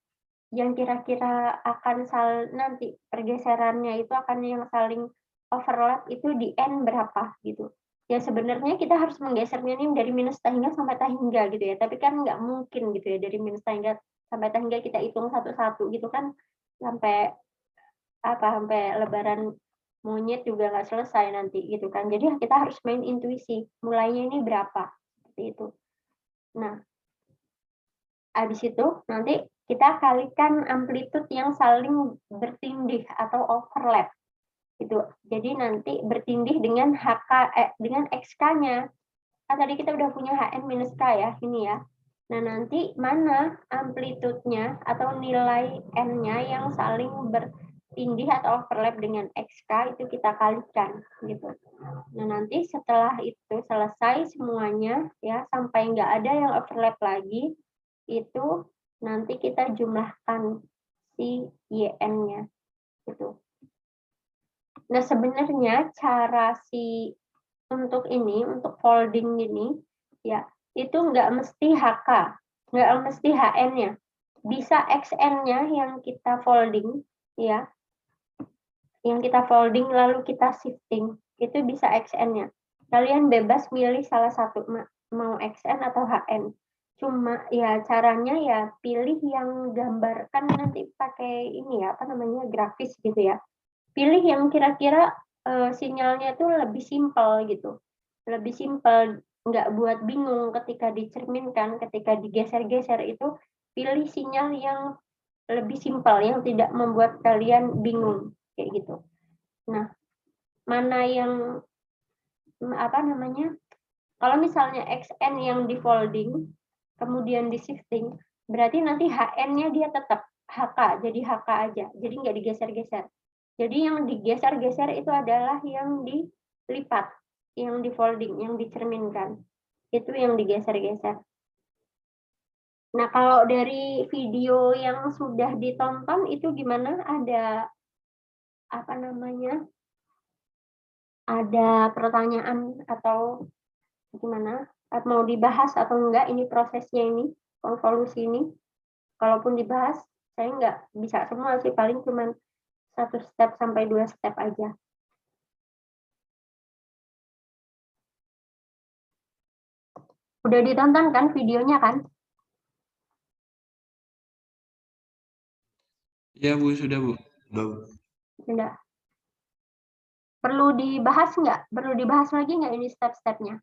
yang kira-kira akan nanti pergeserannya itu akan yang saling overlap itu di N berapa gitu. Ya sebenarnya kita harus menggesernya ini dari minus tahingga sampai tahingga gitu ya. Tapi kan nggak mungkin gitu ya dari minus tahingga sampai tahingga kita hitung satu-satu gitu kan sampai lebaran monyet juga nggak selesai nanti gitu kan. Jadi kita harus main intuisi. Mulainya ini berapa seperti itu. Nah, habis itu nanti kita kalikan amplitude yang saling bertindih atau overlap. Gitu. Jadi nanti bertindih dengan dengan XK-nya. Kan tadi kita udah punya HN minus K ya, ini ya. Nah, nanti mana amplitudenya atau nilai N-nya yang saling tindih atau overlap dengan XK itu kita kalikan gitu. Nah, nanti setelah itu selesai semuanya ya sampai nggak ada yang overlap lagi, itu nanti kita jumlahkan si YN-nya gitu. Nah, sebenarnya cara untuk folding ini ya itu nggak mesti HK, nggak mesti HN-nya, bisa XN-nya yang kita folding ya, yang kita folding lalu kita shifting, itu bisa XN-nya. Kalian bebas milih salah satu, mau XN atau HN. Cuma ya caranya ya pilih yang gambarkan nanti pakai ini ya, apa namanya, grafis gitu ya. Pilih yang kira-kira sinyalnya tuh lebih simpel gitu. Lebih simpel, nggak buat bingung ketika dicerminkan, ketika digeser-geser itu, pilih sinyal yang lebih simpel, yang tidak membuat kalian bingung kayak gitu. Nah, mana yang apa namanya? Kalau misalnya XN yang di folding, kemudian di shifting, berarti nanti HN-nya dia tetap HK, jadi HK aja, jadi nggak digeser-geser. Jadi yang digeser-geser itu adalah yang dilipat, yang di folding, yang dicerminkan. Itu yang digeser-geser. Nah, kalau dari video yang sudah ditonton itu gimana? Ada apa namanya? Ada pertanyaan atau gimana? Mau dibahas atau enggak ini prosesnya ini, konvolusi ini? Kalaupun dibahas, saya nggak bisa semua sih, paling cuma 1 step sampai 2 step aja. Udah ditonton kan videonya kan? Iya Bu, sudah Bu. Sudah. Perlu dibahas nggak? Perlu dibahas lagi nggak ini step-stepnya?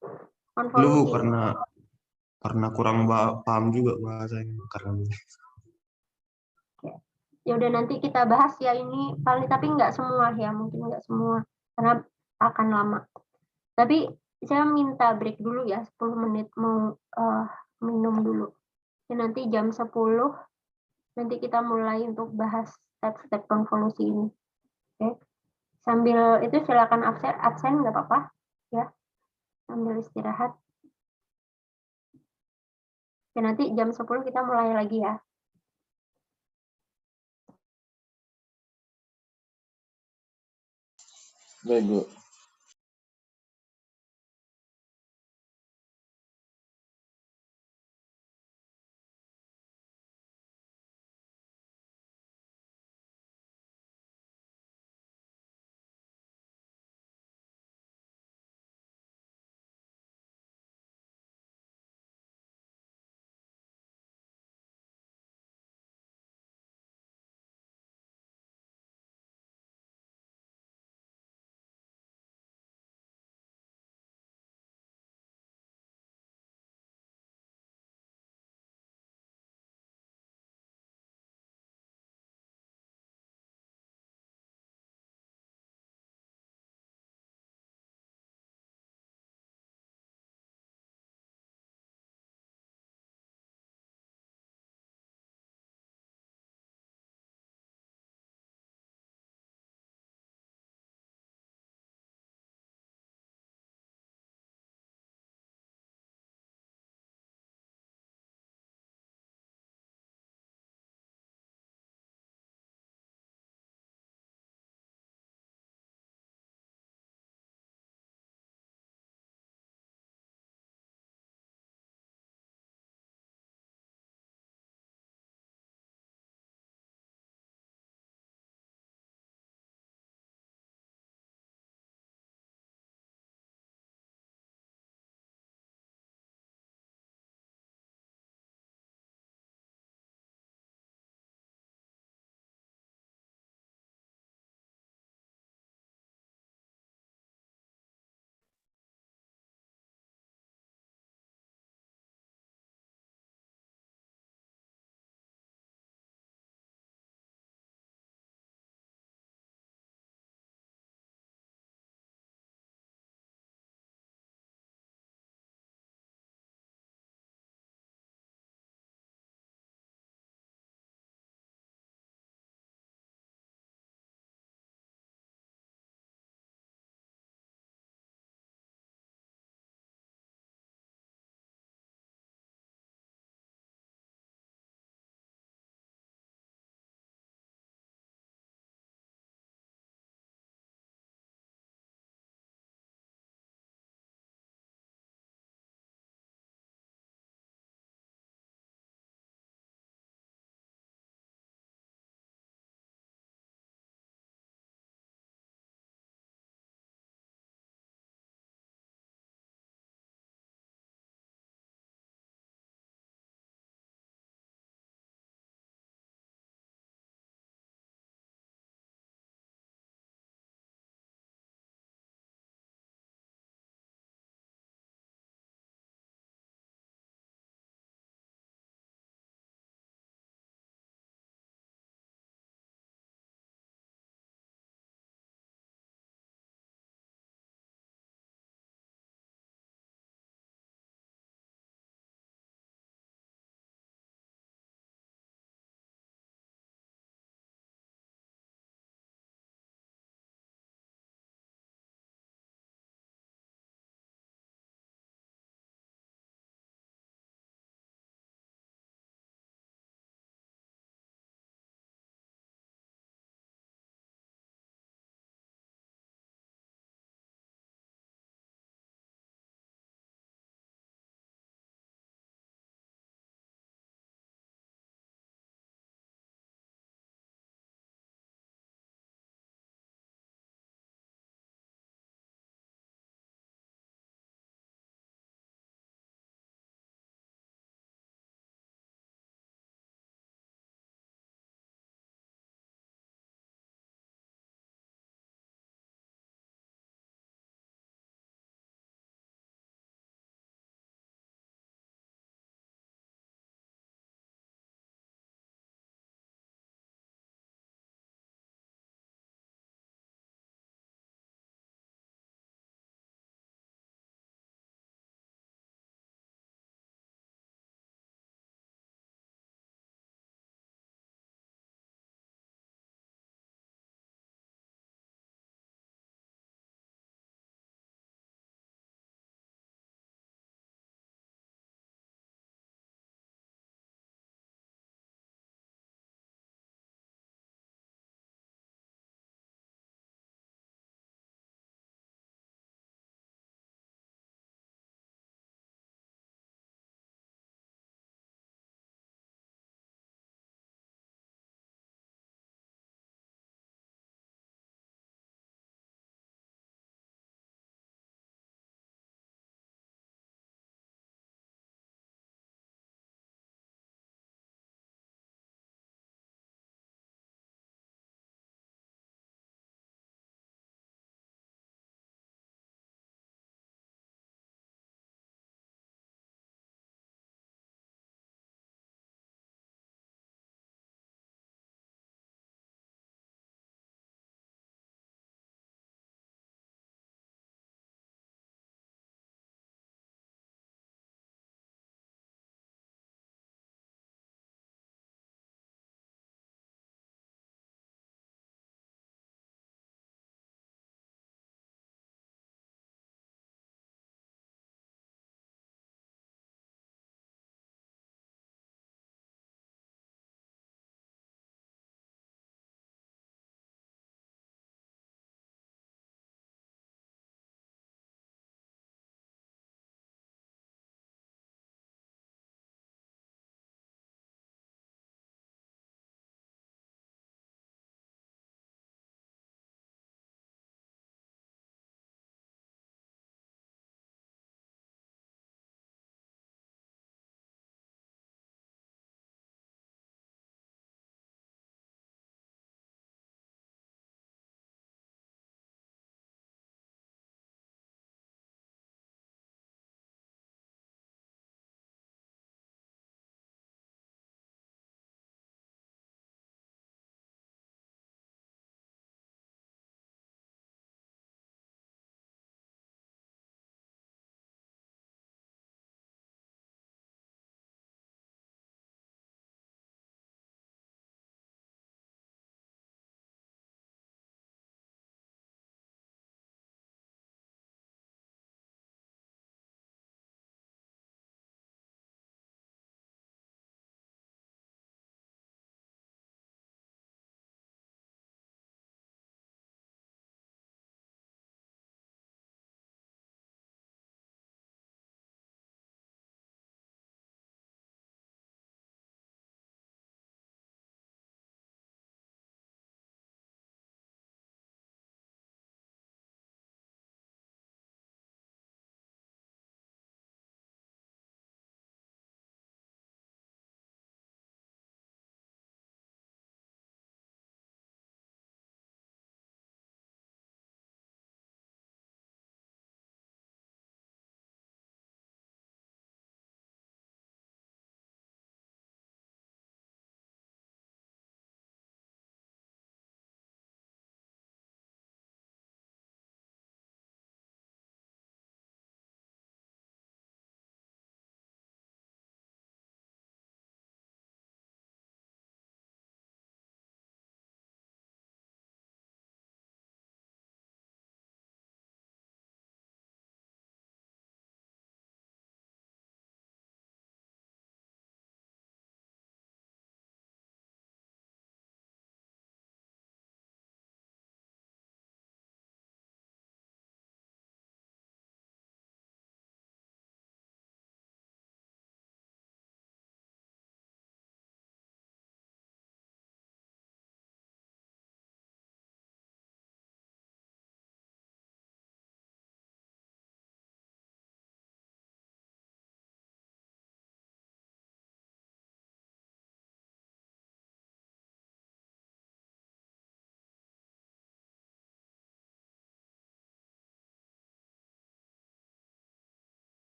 Dulu Konvolusi. karena kurang paham juga bahasanya karena Ya udah nanti kita bahas ya ini paling, tapi nggak semua ya, mungkin nggak semua karena akan lama. Tapi saya minta break dulu ya, 10 menit mau minum dulu. Ya, nanti jam 10 nanti kita mulai untuk bahas step-step konvolusi ini. Oke. Sambil itu silakan absen nggak apa-apa ya. Sambil istirahat. Oke, nanti jam 10 kita mulai lagi ya. Baik, Bu.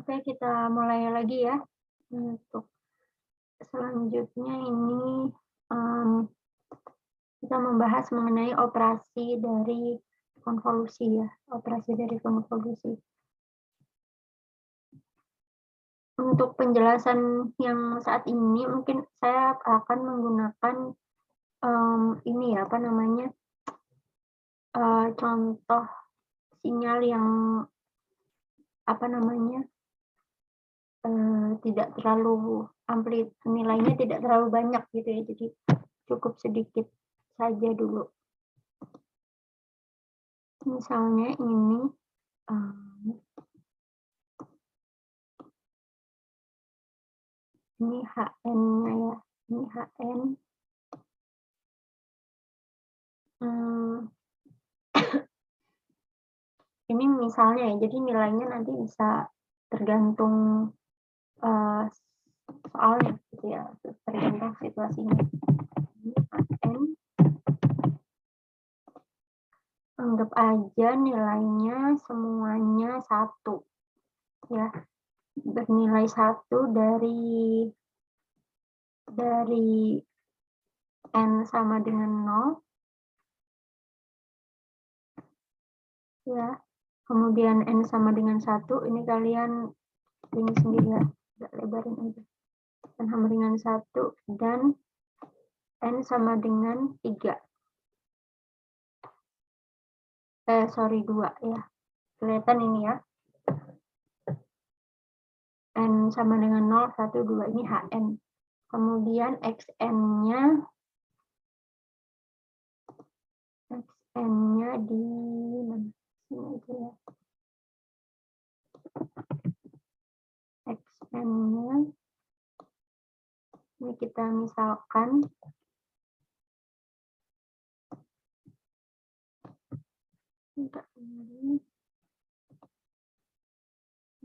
Oke, kita mulai lagi ya. Untuk selanjutnya ini kita membahas mengenai operasi dari konvolusi ya, operasi dari konvolusi. Untuk penjelasan yang saat ini mungkin saya akan menggunakan ini ya, apa namanya, contoh sinyal yang apa namanya, tidak terlalu nilainya tidak terlalu banyak gitu ya, jadi cukup sedikit saja dulu. Misalnya ini HN-nya ya, ini HN. Ini misalnya ya, jadi nilainya nanti bisa tergantung soalnya gitu ya, tergantung situasinya. Ini HN. Anggap aja nilainya semuanya 1 ya, bernilai 1 dari n sama dengan 0 ya, kemudian n sama dengan 1, ini kalian ini sendiri ya, agak lebarin aja, n sama dengan 1 dan n sama dengan 3. 2 ya, kelihatan ini ya, n sama dengan 0, 1, 2, ini HN. Kemudian XN-nya di mana? Sini aja ya. XN-nya ini kita misalkan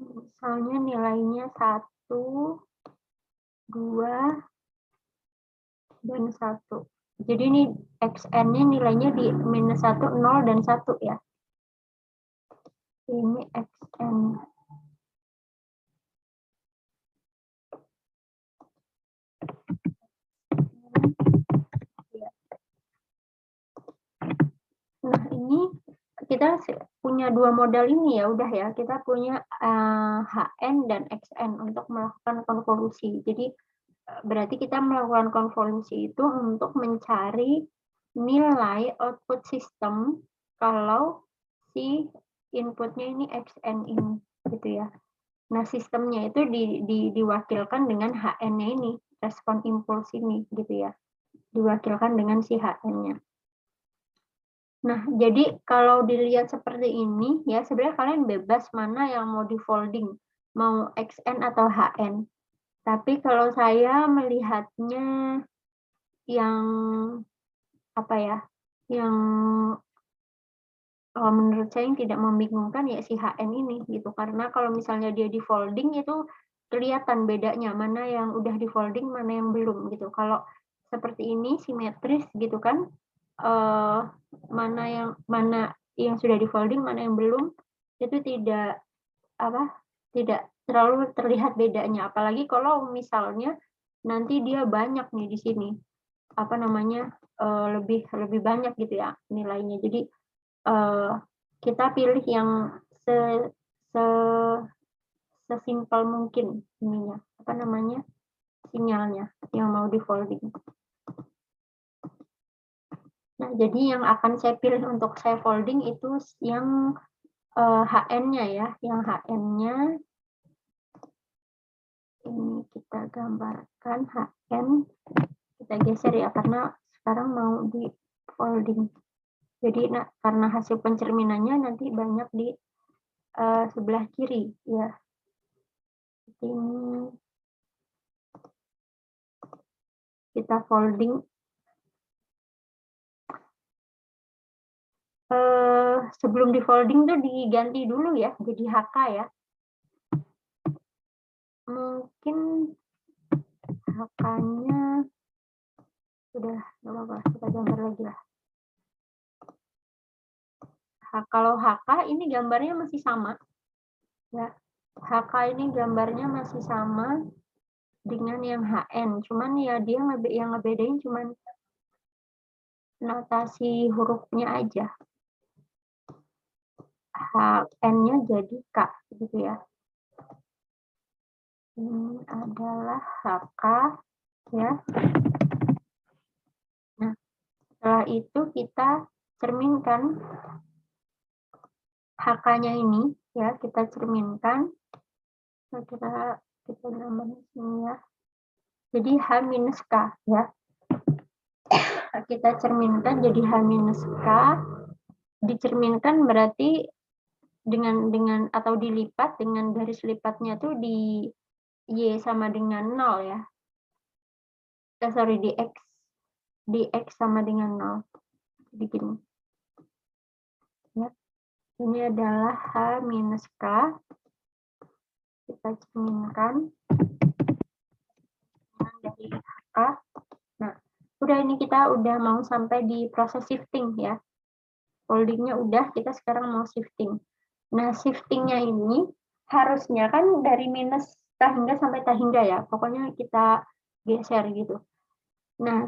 misalnya nilainya 1, 2, dan 1. Jadi ini XN-nya nilainya di -1, 0, dan 1 ya. Ini XN. Nah, ini kita punya 2 modal ini ya, udah ya. Kita punya HN dan XN untuk melakukan konvolusi. Jadi berarti kita melakukan konvolusi itu untuk mencari nilai output sistem kalau si inputnya ini XN ini gitu ya. Nah, sistemnya itu diwakilkan dengan HN-nya ini, respon impuls ini gitu ya. Diwakilkan dengan si HN-nya. Nah, jadi kalau dilihat seperti ini ya, sebenarnya kalian bebas mana yang mau di folding, mau XN atau HN. Tapi kalau saya melihatnya yang apa ya, yang menurut saya yang tidak membingungkan ya si HN ini gitu, karena kalau misalnya dia di folding itu kelihatan bedanya mana yang udah di folding mana yang belum gitu. Kalau seperti ini simetris gitu kan, mana yang sudah di folding mana yang belum, itu tidak terlalu terlihat bedanya, apalagi kalau misalnya nanti dia banyak nih di sini lebih banyak gitu ya nilainya. Jadi kita pilih yang sesimpel mungkin ininya sinyalnya yang mau di folding. Nah, jadi yang akan saya pilih untuk saya folding itu yang HN-nya ya, yang HN-nya ini kita gambarkan HN, kita geser ya karena sekarang mau di folding. Jadi karena hasil pencerminannya nanti banyak di sebelah kiri ya. Ini kita folding. Sebelum di folding tuh diganti dulu ya jadi HK ya. Mungkin HK-nya sudah nggak apa-apa, kita gambar lagi lah. Kalau HK ini gambarnya masih sama ya, HK ini gambarnya masih sama dengan yang HN, cuman ya dia yang ngebedain cuman notasi hurufnya aja. HN-nya jadi K, gitu ya. Ini adalah HK, ya. Nah, setelah itu kita cerminkan HK-nya ini, ya, kita cerminkan. Kita namanya sini ya. Jadi H minus K, ya. Kita cerminkan jadi H minus K. Dicerminkan berarti dengan atau dilipat dengan garis lipatnya tuh di Y sama dengan 0 ya. Sorry, di X sama dengan 0. Jadi gini. Ya. Ini adalah H minus K. Kita cerminkan dari K. Nah, udah ini kita udah mau sampai di proses shifting ya. Foldingnya udah, kita sekarang mau shifting. Nah, shiftingnya ini harusnya kan dari minus tahingga sampai tahingga ya. Pokoknya kita geser gitu. Nah,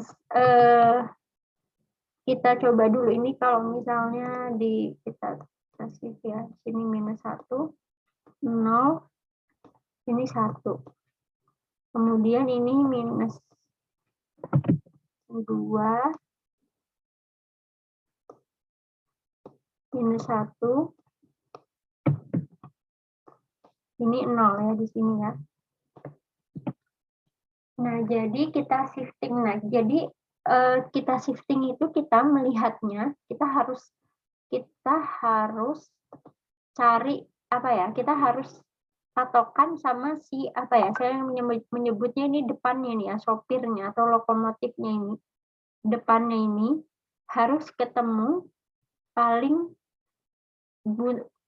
kita coba dulu ini kalau misalnya kita kasih ya, sini minus 1, 0, ini 1. Kemudian ini minus 2, minus 1, ini 0 ya di sini ya. Nah, jadi kita shifting. Nah, jadi kita shifting itu kita melihatnya, kita harus cari apa ya? Kita harus patokan sama si apa ya? Saya menyebutnya ini depannya nih ya, sopirnya atau lokomotifnya ini. Depannya ini harus ketemu paling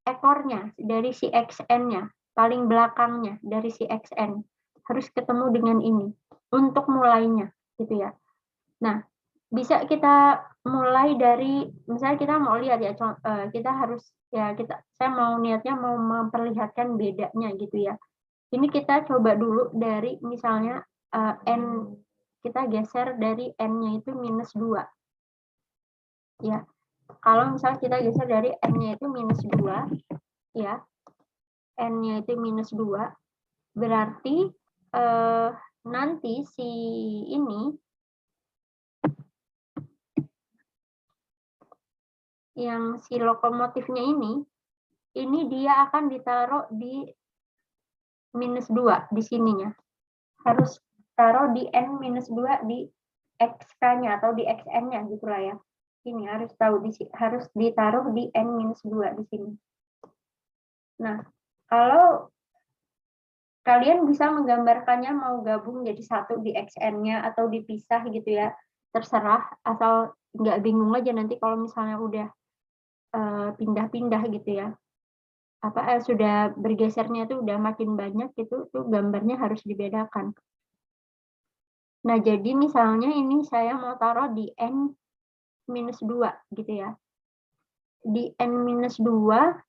ekornya dari si XN-nya, paling belakangnya dari si XN. Harus ketemu dengan ini untuk mulainya gitu ya. Nah, bisa kita mulai dari misalnya kita mau lihat ya, kita harus ya saya mau niatnya mau memperlihatkan bedanya gitu ya. Ini kita coba dulu dari misalnya N, kita geser dari N-nya itu minus 2 ya. Kalau misalnya kita geser dari N-nya itu minus 2 ya, N-nya itu minus 2 berarti nanti si ini yang si lokomotifnya ini dia akan ditaruh di minus 2 di sininya. Harus taruh di N minus 2 di XK-nya atau di XN-nya gitulah ya. Ini harus harus ditaruh di N minus 2 di sini. Nah, kalau kalian bisa menggambarkannya mau gabung jadi satu di XN-nya atau dipisah gitu ya. Terserah, asal nggak bingung aja nanti kalau misalnya udah pindah-pindah gitu ya. Sudah bergesernya itu udah makin banyak itu tuh gambarnya harus dibedakan. Nah, jadi misalnya ini saya mau taruh di N minus 2 gitu ya. Di N minus 2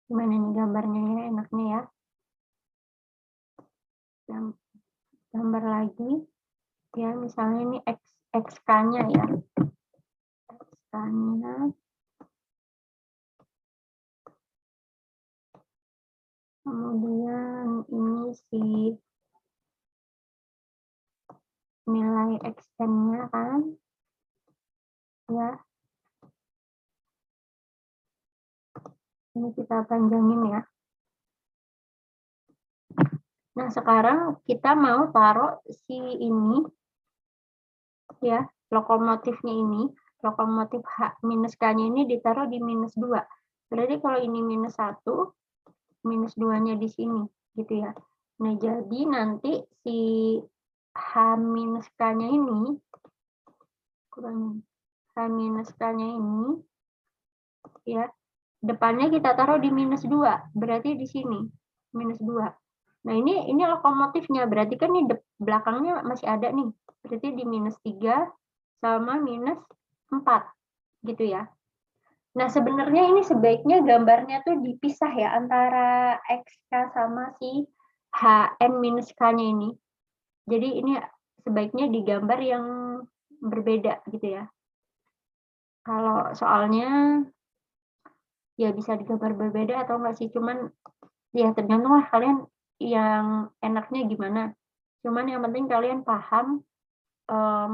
gimana nih gambarnya ya, enaknya ya. Gambar lagi ya, misalnya ini XK-nya ya. XK-nya. Kemudian ini si nilai XN-nya kan. Ya. Ini kita panjangin ya. Nah, sekarang kita mau taruh si ini ya, lokomotifnya ini, lokomotif H minus K-nya ini ditaruh di minus 2. Berarti kalau ini minus 1, minus 2-nya di sini gitu ya. Nah, jadi nanti si H minus K-nya ini H minus K-nya ini ya, depannya kita taruh di minus 2. Berarti di sini minus 2. Nah, ini lokomotifnya, berarti kan ini belakangnya masih ada nih. Berarti di minus 3 sama minus 4 gitu ya. Nah, sebenarnya ini sebaiknya gambarnya tuh dipisah ya antara XK sama si HN-K-nya ini. Jadi ini sebaiknya digambar yang berbeda gitu ya. Kalau soalnya ya bisa digambar berbeda atau enggak sih, cuman ya tergantung lah kalian yang enaknya gimana. Cuman yang penting kalian paham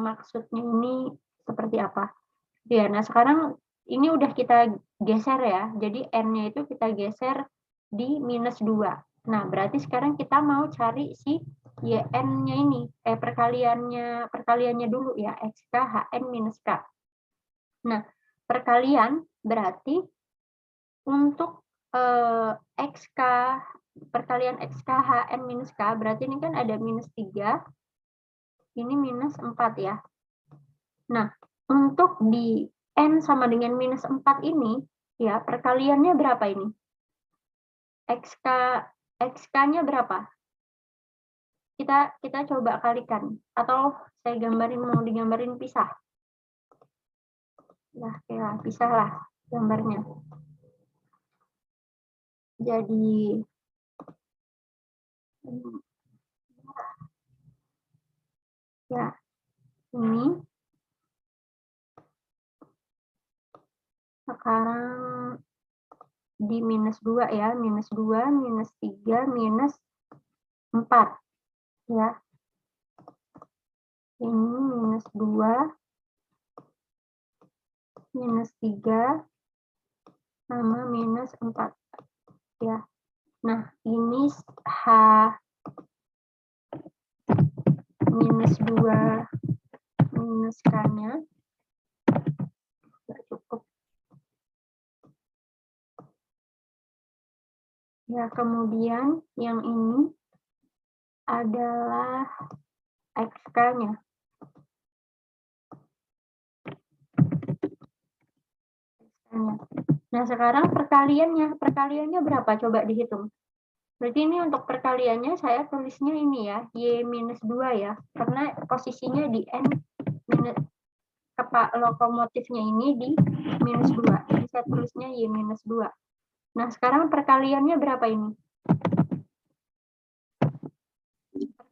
maksudnya ini seperti apa. Ya, nah sekarang ini udah kita geser ya. Jadi N-nya itu kita geser di -2. Nah, berarti sekarang kita mau cari si YN-nya ini, perkaliannya dulu ya, XK, HN, -K. Nah, perkalian berarti untuk XK, perkalian XK, HN, -K, berarti ini kan ada -3, ini -4 ya. Nah, untuk di N sama dengan -4 ini, ya perkaliannya berapa ini? XK-nya berapa? Kita coba kalikan. Atau saya mau digambarin pisah. Ya, pisah lah gambarnya. Jadi, ya, ini. Sekarang di -2 ya, -2, -3, -4 ya. Ini -2, -3 sama -4 ya. Nah, ini H -2 K-nya nggak cukup. Ya, kemudian yang ini adalah XK-nya. Nah, sekarang perkaliannya berapa? Coba dihitung. Berarti ini untuk perkaliannya saya tulisnya ini ya, Y-2 ya. Karena posisinya di N, lokomotifnya ini di -2. Jadi saya tulisnya Y-2. Nah, sekarang perkaliannya berapa ini?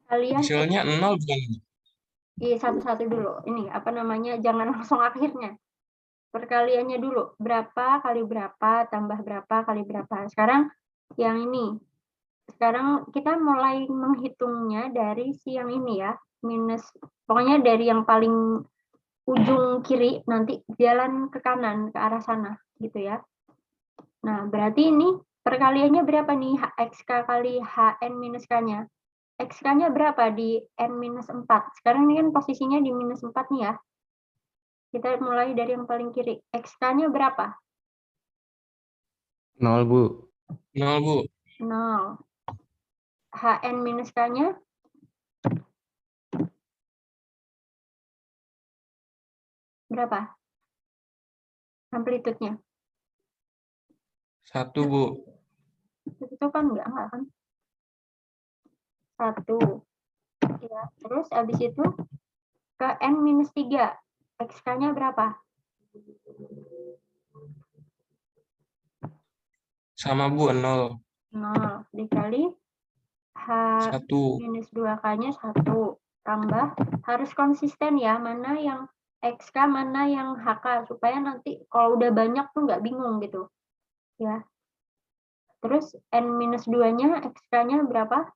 Perkalian Hasilnya 0 bukan? satu-satu dulu. Ini apa namanya? Jangan langsung akhirnya. Perkaliannya dulu. Berapa kali berapa tambah berapa kali berapa. Sekarang yang ini. Sekarang kita mulai menghitungnya dari si yang ini ya. Pokoknya dari yang paling ujung kiri nanti jalan ke kanan ke arah sana gitu ya. Nah, berarti ini perkaliannya berapa nih? XK kali HN-K-nya. XK-nya berapa di N-4? Sekarang ini kan posisinya di -4 nih ya. Kita mulai dari yang paling kiri. XK-nya berapa? 0, Bu. 0, Bu. 0. HN-K-nya? Berapa? Amplitudenya? 1, Bu. Itu kan enggak kan? 1. Ya, terus habis itu ke N-3. XK-nya berapa? Sama, Bu, 0. 0 dikali H-2K-nya 1. Tambah, harus konsisten ya, mana yang XK, mana yang HK, supaya nanti kalau udah banyak tuh nggak bingung gitu. Ya. Terus N-2-nya, XK-nya berapa?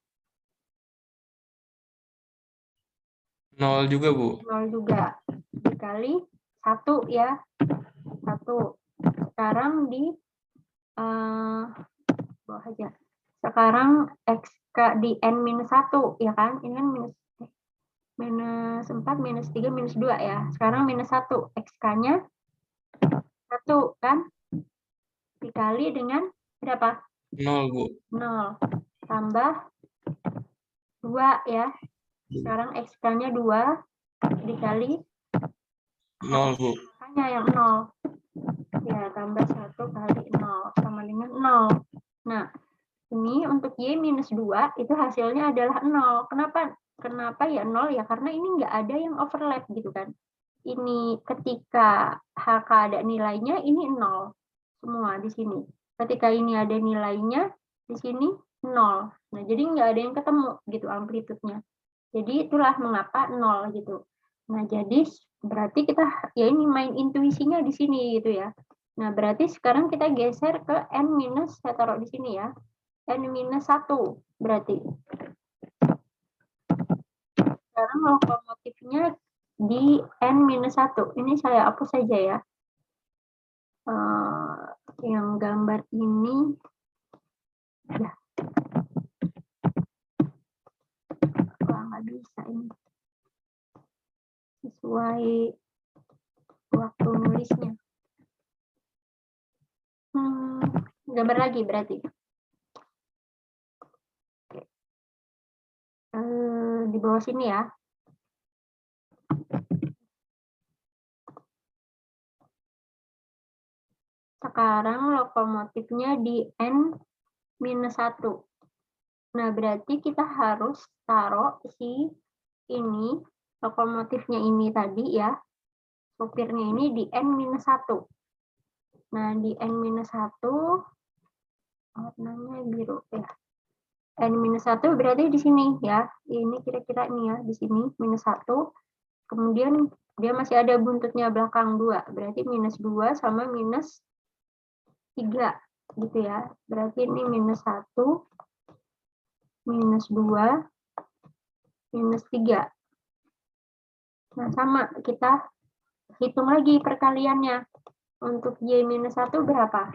0 juga, Bu. 0 juga. Dikali 1 ya. 1. Sekarang di bawah aja. Sekarang XK di N-1 ya kan? Ini kan -4, -3, -2 ya. Sekarang -1. XK-nya 1 kan? Dikali dengan berapa? 0, Bu. 0. Tambah 2 ya. Sekarang XK-nya 2 dikali 0, Bu. H-nya yang 0. Ya, tambah 1 kali 0 sama dengan 0. Nah, ini untuk Y-2 itu hasilnya adalah 0. Kenapa ya 0? Ya karena ini nggak ada yang overlap gitu kan. ini ketika HK ada nilainya, ini 0 semua di sini. Ketika ini ada nilainya, di sini 0. Nah, jadi nggak ada yang ketemu gitu amplitudenya. Jadi itulah mengapa 0 gitu. Nah, jadi berarti kita ya ini main intuisinya di sini gitu ya. Nah, berarti sekarang kita geser ke N minus, saya taruh di sini ya. N minus 1 berarti. Sekarang lokomotifnya di N minus 1. Ini saya hapus saja ya. Yang gambar ini ya. Wah, nggak bisa ini. Sesuai waktu nulisnya. Gambar lagi berarti. Di bawah sini ya. Sekarang lokomotifnya di N minus 1. Nah, berarti kita harus taruh si ini, lokomotifnya ini tadi ya, supirnya ini di N minus 1. Nah, di N minus 1, warnanya biru ya. N minus 1 berarti di sini ya. Ini kira-kira ini ya, di sini minus 1. Kemudian dia masih ada buntutnya belakang 2. Berarti minus 2 sama minus 3 gitu ya. Berarti ini minus 1, minus 2, minus 3. Nah, sama kita hitung lagi perkaliannya. Untuk Y minus 1 berapa?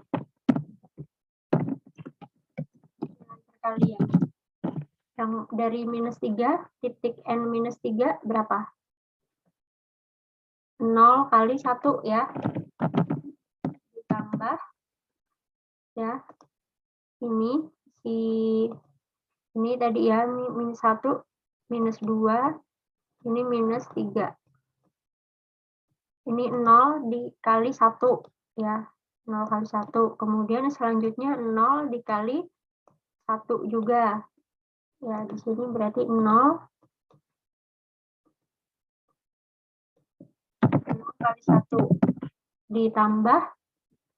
Perkalian. Yang dari minus 3, titik N minus 3 berapa? 0 kali 1 ya. Ditambah ya. Ini tadi ya, minus 1, minus 2, ini minus 3. Ini 0 dikali 1 ya. 0 kali 1. Kemudian selanjutnya 0 dikali 1 juga. Ya, di sini berarti 0 kali 1. Ditambah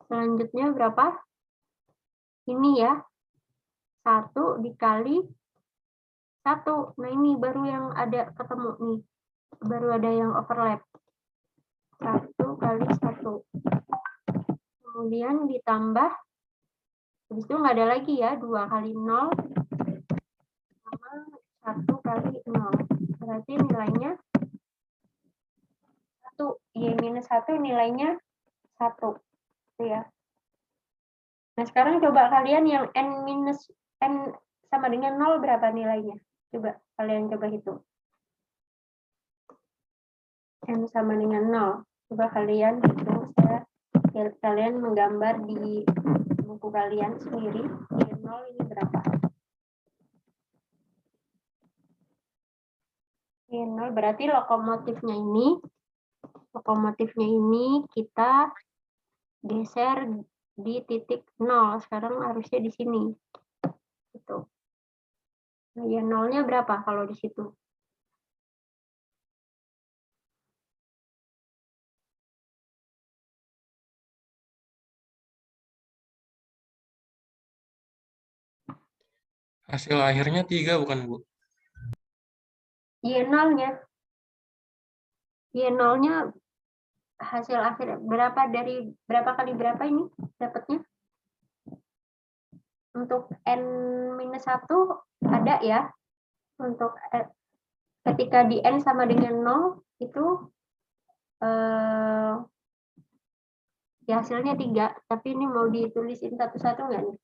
selanjutnya berapa? Ini ya. 1 dikali 1. Nah, ini baru yang ada ketemu nih. Baru ada yang overlap. 1 kali 1. Kemudian ditambah, habis itu nggak ada lagi ya, 2 kali 0 sama 1 kali 0. Berarti nilainya 1. Y minus 1 nilainya 1. Itu ya. Nah, sekarang coba kalian yang N minus N sama dengan 0 berapa nilainya? Coba kalian coba hitung. N sama dengan 0. Coba kalian hitung, kalian menggambar di buku kalian sendiri. Y0 ini berapa? Y0 berarti lokomotifnya ini kita geser di titik 0. Sekarang harusnya di sini. Gitu. Nah, Y0-nya berapa kalau di situ? Hasil akhirnya 3 bukan, Bu? Y0-nya hasil akhir berapa dari berapa kali berapa ini dapatnya? Untuk N-1 ada ya. Untuk ketika di N sama dengan 0 itu ya hasilnya 3, tapi ini mau ditulisin satu-satu nggak nih?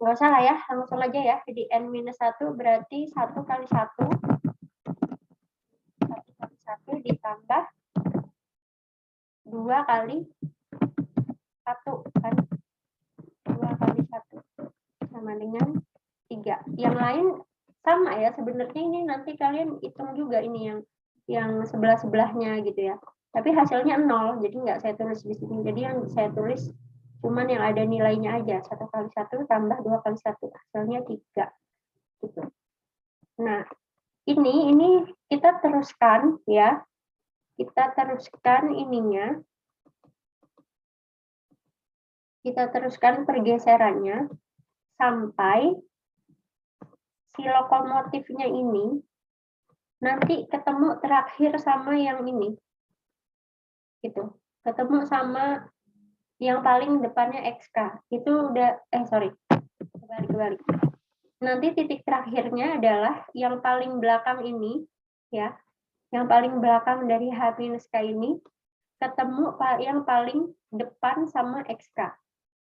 Nggak usah lah ya, langsung aja ya. Jadi N-1 berarti 1 kali 1. 1 kali 1 ditambah 2 kali 1 kan. 2 kali 1 sama dengan 3. Yang lain sama ya, sebenarnya ini nanti kalian hitung juga ini yang sebelah-sebelahnya gitu ya. Tapi hasilnya 0, jadi nggak saya tulis di sini. Jadi yang saya tulis cuman yang ada nilainya aja. 1 kali 1 tambah 2 kali 1. Hasilnya 3. Gitu. Nah, ini kita teruskan ya. kita teruskan ininya, kita teruskan pergeserannya sampai si lokomotifnya ini nanti ketemu terakhir sama yang ini, gitu. Ketemu sama yang paling depannya XK. Itu udah, kebalik. Nanti titik terakhirnya adalah yang paling belakang ini, ya, yang paling belakang dari H-K ini ketemu yang paling depan sama XK,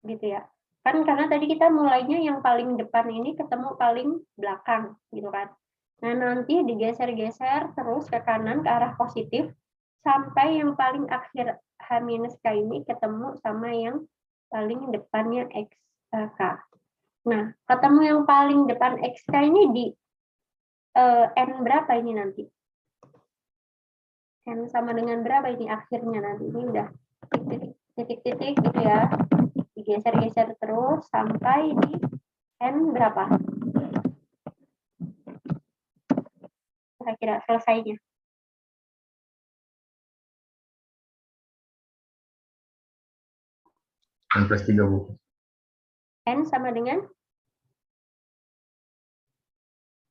gitu ya. Kan karena tadi kita mulainya yang paling depan ini ketemu paling belakang, gitu kan. Nah, nanti digeser-geser terus ke kanan ke arah positif sampai yang paling akhir H-K ini ketemu sama yang paling depannya XK. Nah, ketemu yang paling depan XK ini di N berapa ini nanti? N sama dengan berapa ini akhirnya nanti? Ini udah titik-titik gitu ya. Digeser-geser terus sampai di N berapa? Kira-kira selesainya. N+3, Bu. N sama dengan?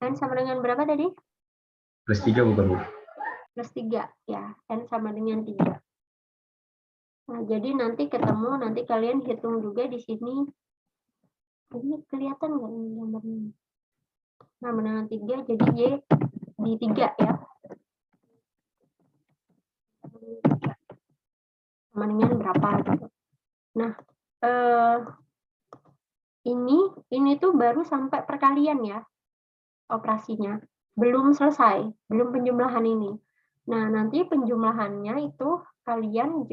N sama dengan berapa tadi? +3 bukan, Bu? +3, ya. N sama dengan 3. Nah, jadi nanti ketemu, nanti kalian hitung juga di sini. Ini kelihatan nggak ini gambarnya? Nah, dengan 3, jadi Y di 3 ya. Sama dengan berapa gitu. Nah, ini tuh baru sampai perkalian ya operasinya. Belum selesai, belum penjumlahan ini. Nah, nanti penjumlahannya itu kalian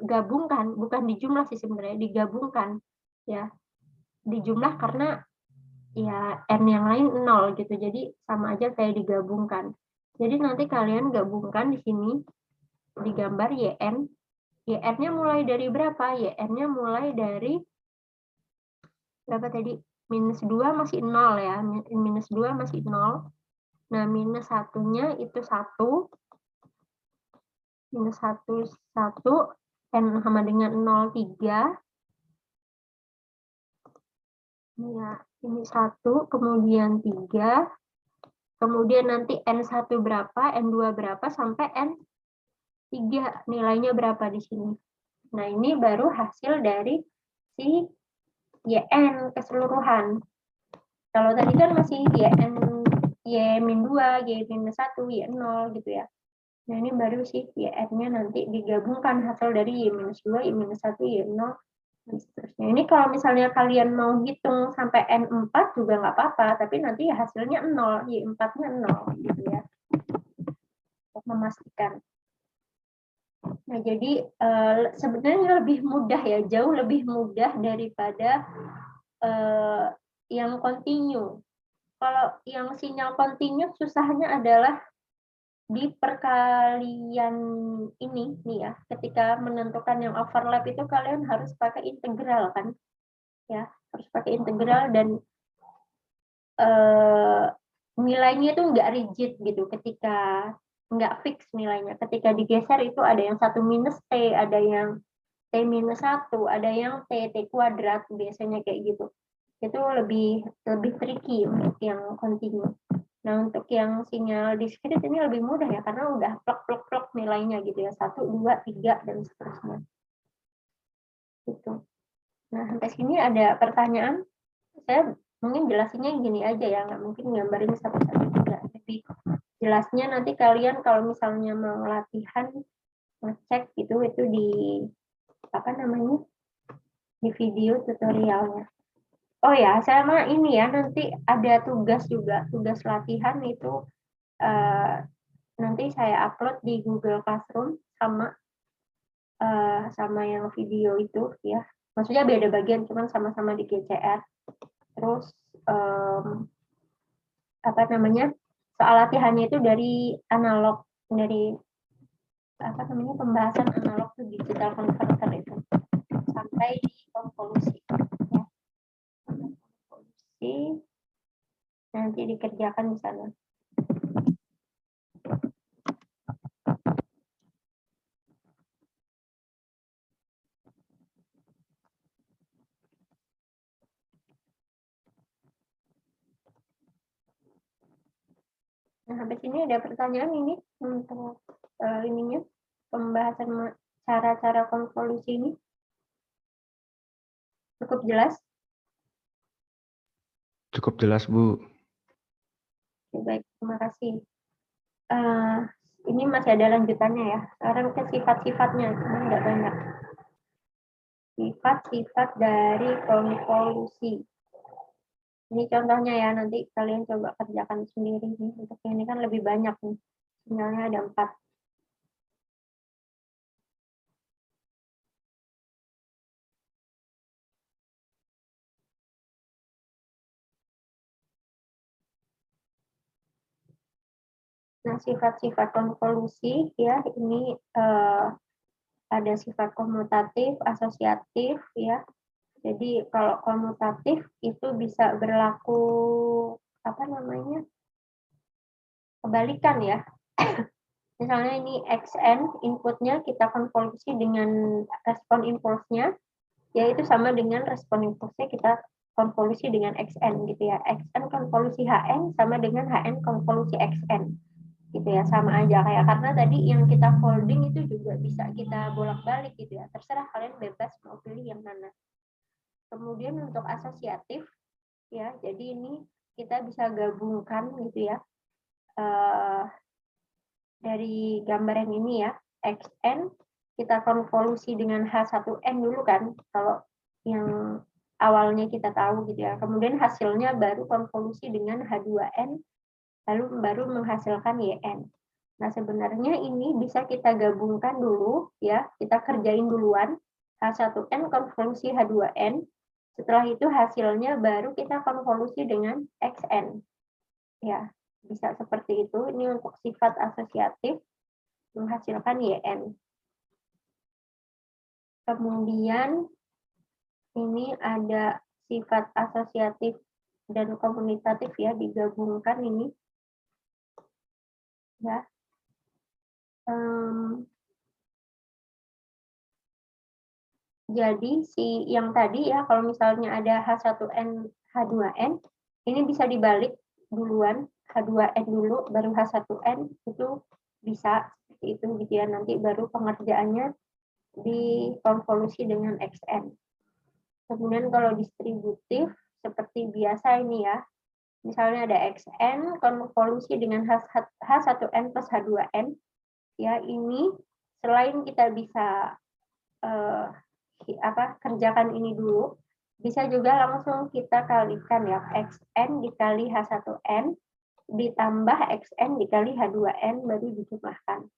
gabungkan, bukan dijumlah sih sebenarnya, digabungkan ya. Dijumlah karena ya N yang lain 0 gitu. Jadi sama aja kayak digabungkan. Jadi nanti kalian gabungkan di sini digambar YN. YN-nya mulai dari berapa? YN-nya mulai dari berapa tadi? -2 masih 0 ya. -2 masih 0. Nah, -1-nya itu 1. -1, 1. N sama dengan 0,3. Ya, ini 1, kemudian 3. Kemudian nanti N1 berapa, N2 berapa, sampai N3 nilainya berapa di sini. Nah, ini baru hasil dari si YN keseluruhan. Kalau tadi kan masih YN, Y-2, Y-1, Y0 gitu ya. Nah, ini baru sih YN-nya nanti digabungkan hasil dari Y-2, Y-1, Y0, dan seterusnya. Ini kalau misalnya kalian mau hitung sampai N4 juga nggak apa-apa, tapi nanti hasilnya 0, Y4-nya 0 gitu ya. Untuk memastikan. Nah, jadi sebenarnya lebih mudah ya, jauh lebih mudah daripada yang continue. Kalau yang sinyal continue susahnya adalah di perkalian ini nih ya, ketika menentukan yang overlap itu kalian harus pakai integral kan, ya harus pakai integral dan nilainya itu nggak rigid gitu, ketika nggak fix nilainya, ketika digeser itu ada yang 1 minus T, ada yang T-1, ada yang T kuadrat, biasanya kayak gitu. Itu lebih tricky untuk yang continue. Nah, untuk yang sinyal diskrit ini lebih mudah ya, karena udah plok nilainya gitu ya, 1, 2, 3, dan seterusnya. Gitu. Nah, sampai sini ada pertanyaan? Saya mungkin jelasinnya gini aja ya, nggak mungkin gambarin satu-satu juga. Lebih jelasnya nanti kalian kalau misalnya mau latihan, ngecek gitu, itu di apa namanya, di video tutorialnya. Oh ya, sama ini ya, nanti ada tugas juga, tugas latihan itu nanti saya upload di Google Classroom sama yang video itu ya. Maksudnya beda bagian, cuman sama-sama di GCR. Terus apa namanya, soal latihannya itu dari analog, dari apa namanya, pembahasan analog ke digital converter itu sampai di konvolusi. Ya. Konvolusi nanti dikerjakan di sana. Nah, habis ini ada pertanyaan ini untuk ininya pembahasan cara-cara konvolusi ini cukup jelas? Cukup jelas, Bu. Oke, baik, terima kasih. Ini masih ada lanjutannya ya. Sekarang ke sifat-sifatnya, cuma nggak banyak. Sifat-sifat dari konvolusi. Ini contohnya ya, nanti kalian coba kerjakan sendiri nih. Untuk ini kan lebih banyak nih. Sinyalnya ada 4. Nah, sifat-sifat konvolusi ya, ini ada sifat komutatif, asosiatif ya. Jadi kalau komutatif itu bisa berlaku apa namanya? Kebalikan ya. Misalnya ini XN, inputnya kita konvolusi dengan respon impulsnya, yaitu sama dengan respon impulsnya kita konvolusi dengan XN gitu ya. XN konvolusi HN sama dengan HN konvolusi XN. Gitu ya, sama aja kayak karena tadi yang kita folding itu juga bisa kita bolak-balik gitu ya. Terserah kalian bebas mau pilih yang mana. Kemudian untuk asosiatif ya, jadi ini kita bisa gabungkan gitu ya. Dari gambar yang ini ya, XN kita konvolusi dengan H1N dulu kan, kalau yang awalnya kita tahu gitu ya. Kemudian hasilnya baru konvolusi dengan H2N, lalu baru menghasilkan YN. Nah, sebenarnya ini bisa kita gabungkan dulu ya, kita kerjain duluan H1N konvolusi H2N. Setelah itu hasilnya baru kita konvolusi dengan XN. Ya, bisa seperti itu. Ini untuk sifat asosiatif menghasilkan YN. Kemudian ini ada sifat asosiatif dan komutatif ya, digabungkan ini. Ya. Jadi si yang tadi ya, kalau misalnya ada H1N, H2N, ini bisa dibalik duluan, H2N dulu, baru H1N, itu bisa seperti itu gitu ya. Nanti baru pengerjaannya dikonvolusi dengan XN. Kemudian kalau distributif, seperti biasa ini ya, misalnya ada XN, konvolusi dengan H1N plus H2N, ya ini selain kita bisa kerjakan ini dulu, bisa juga langsung kita kalikan ya, XN dikali H1N ditambah XN dikali H2N baru dijumlahkan.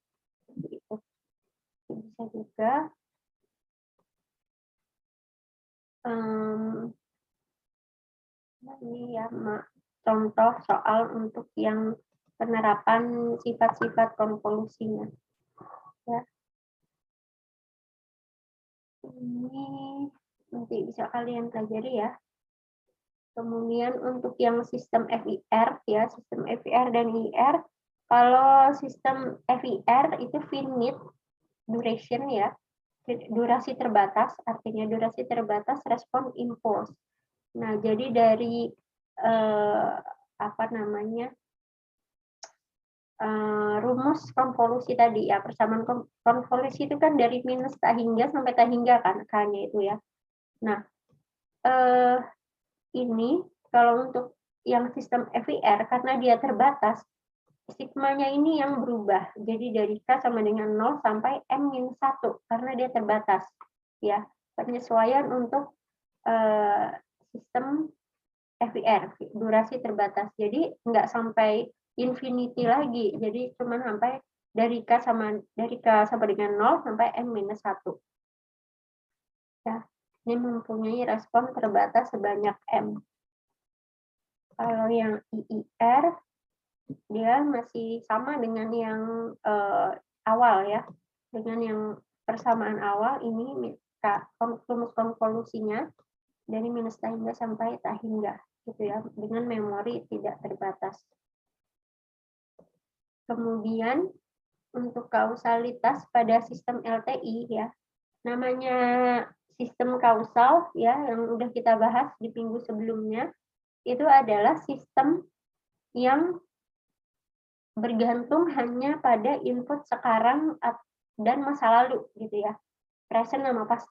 Gitu. Bisa juga ini ya contoh soal untuk yang penerapan sifat-sifat konvolusinya. Ya. Ini nanti bisa kalian pelajari ya. Kemudian untuk yang sistem FIR ya, sistem FIR dan IR, kalau sistem FIR itu finite duration ya, durasi terbatas, artinya durasi terbatas respon impuls. Nah, jadi dari rumus konvolusi tadi ya, persamaan konvolusi itu kan dari minus tak hingga sampai tak hingga kan, K-nya itu ya. Nah, ini kalau untuk yang sistem FIR karena dia terbatas, sigmanya ini yang berubah. Jadi dari K sama dengan 0 sampai M-1 karena dia terbatas. Ya, penyesuaian untuk sistem FIR, durasi terbatas. Jadi nggak sampai infinity lagi. Jadi cuma sampai dari K sama dengan 0 sampai M-1. Ya, ini mempunyai respon terbatas sebanyak M. Kalau yang IIR dia masih sama dengan yang awal ya, dengan yang persamaan awal ini rumus konvolusinya dari minus tak hingga sampai tak hingga gitu ya, dengan memori tidak terbatas. Kemudian untuk kausalitas pada sistem LTI ya, namanya sistem kausal ya yang udah kita bahas di minggu sebelumnya, itu adalah sistem yang bergantung hanya pada input sekarang dan masa lalu gitu ya. Present sama past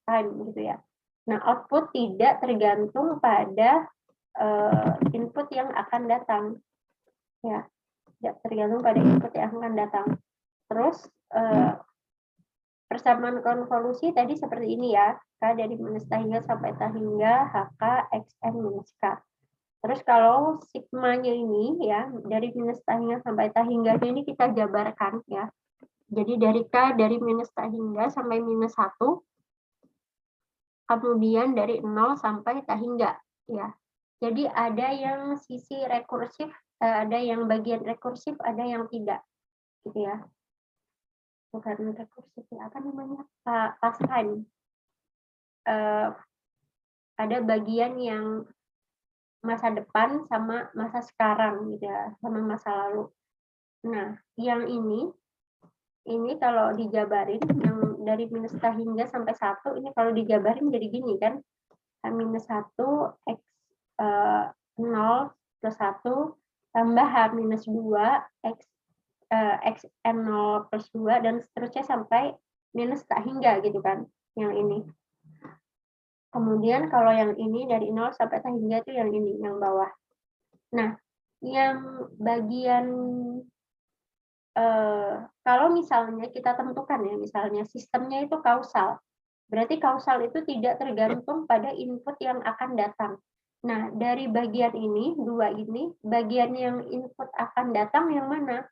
time gitu ya. Nah, output tidak tergantung pada input yang akan datang. Ya, tidak tergantung pada input yang akan datang. Terus persamaan konvolusi tadi seperti ini ya. K dari minus tahingga sampai tahingga, HK, XN minus K. Terus kalau sigmanya ini ya, dari minus tahingga sampai tahingga ini kita jabarkan ya. Jadi dari K dari minus tahingga sampai minus 1, kemudian dari 0 sampai tahingga ya. Jadi ada yang sisi rekursif, ada yang bagian rekursif, ada yang tidak gitu ya. Bukan rekursif ya, apa namanya? Past time. Ada bagian yang masa depan sama masa sekarang gitu ya, sama masa lalu. Nah, yang ini kalau dijabarin yang dari minus tahingga sampai 1 ini kalau dijabarin jadi gini kan. H-1 X 0 plus 1 tambah H-2 X N0 plus 2 dan seterusnya sampai minus tahingga gitu kan, yang ini. Kemudian kalau yang ini dari 0 sampai tahingga itu yang ini, yang bawah. Nah, yang bagian kalau misalnya kita tentukan ya, misalnya sistemnya itu kausal. Berarti kausal itu tidak tergantung pada input yang akan datang. Nah, dari bagian ini, 2 ini, bagian yang input akan datang yang mana?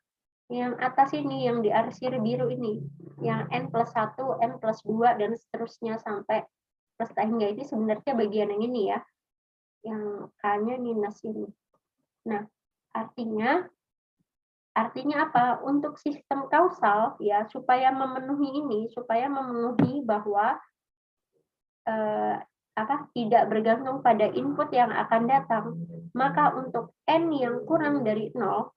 Yang atas ini, yang di arsir biru ini. Yang N plus 1, N plus 2, dan seterusnya sampai plus tahingga ini sebenarnya bagian yang ini ya. Yang K-nya minus ini. Nah, artinya apa? Untuk sistem kausal ya, supaya memenuhi bahwa tidak bergantung pada input yang akan datang, maka untuk N yang kurang dari 0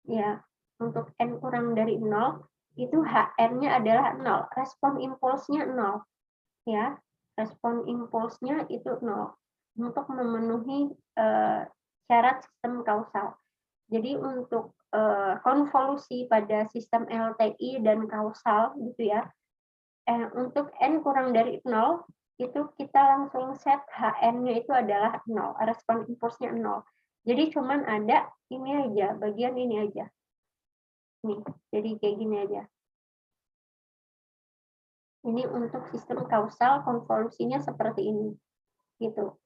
ya, untuk N kurang dari 0 itu HN-nya adalah 0, respon impulsnya 0 ya, respon impulsnya itu 0 untuk memenuhi syarat sistem kausal. Jadi untuk konvolusi pada sistem LTI dan kausal gitu ya, untuk N kurang dari 0 itu kita langsung set HN-nya itu adalah 0, respon impulsnya 0. Jadi cuman ada ini aja, bagian ini aja. Nih, jadi kayak gini aja. Ini untuk sistem kausal, konvolusinya seperti ini. Gitu.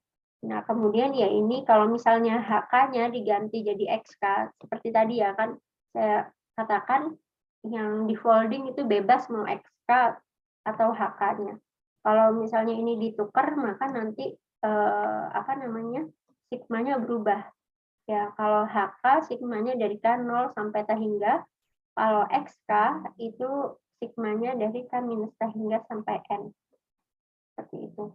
Nah, kemudian ya ini kalau misalnya HK-nya diganti jadi XK, seperti tadi ya kan, saya katakan yang di folding itu bebas mau XK atau HK-nya. Kalau misalnya ini ditukar, maka nanti sigmanya berubah. Ya, kalau HK sigmanya dari K0 sampai tahingga, kalau XK itu sigmanya dari K minus tahingga sampai N. Seperti itu.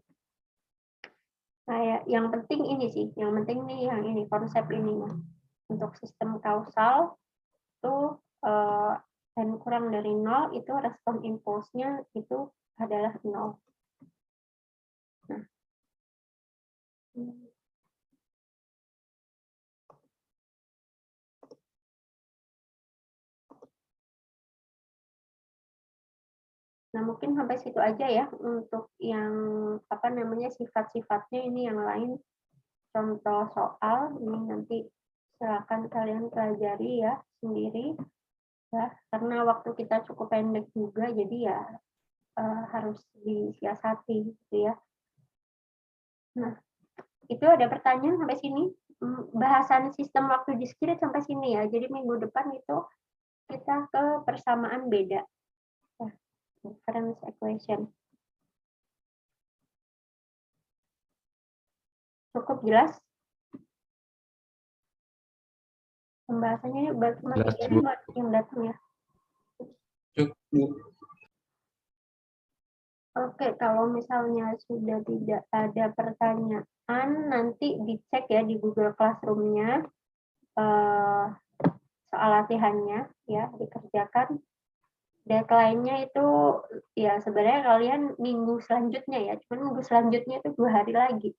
Nah, yang penting ini sih, yang penting nih yang ini, konsep ini. Untuk sistem kausal itu N kurang dari 0 itu respon impulsnya itu adalah 0. Nah, mungkin sampai situ aja ya untuk yang sifat-sifatnya. Ini yang lain contoh soal ini nanti silakan kalian pelajari ya sendiri ya, karena waktu kita cukup pendek juga, jadi ya harus disiasati gitu ya. Nah, itu ada pertanyaan sampai sini. Bahasan sistem waktu diskrit sampai sini ya. Jadi minggu depan itu kita ke persamaan beda. Ya, difference equation. Cukup jelas? Pembahasannya bagi materi yang datang ya. Cukup. Oke, kalau misalnya sudah tidak ada pertanyaan, nanti dicek ya di Google Classroom-nya soal latihannya ya, dikerjakan. Deadline-nya itu ya sebenarnya kalian minggu selanjutnya ya, cuman minggu selanjutnya itu 2 hari lagi.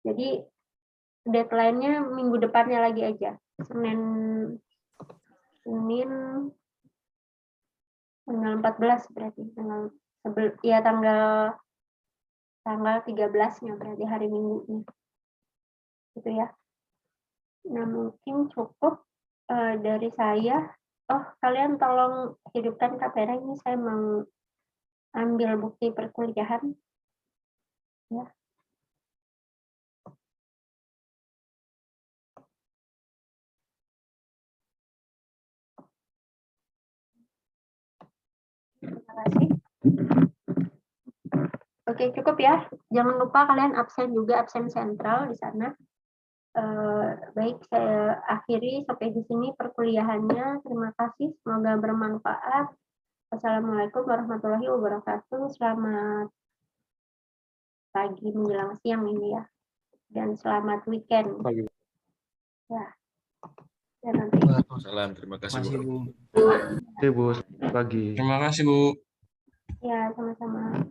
Jadi deadline-nya minggu depannya lagi aja. Senin tanggal 14 berarti tanggal 13-nya berarti hari Minggunya. Gitu ya. Nah, mungkin cukup dari saya. Oh, kalian tolong hidupkan kamera ini, saya mau ambil bukti perkuliahan. Ya. Terima kasih. Oke, cukup ya. Jangan lupa kalian absen juga, absen sentral di sana. Baik, saya akhiri sampai di sini perkuliahannya. Terima kasih, semoga bermanfaat. Assalamualaikum warahmatullahi wabarakatuh. Selamat pagi menjelang siang ini ya. Dan selamat weekend. Pagi. Ya. Dan nanti. Salam, terima kasih Masih Bu. Bu. Oke, Bu. Pagi. Terima kasih, Bu. Ya, sama-sama.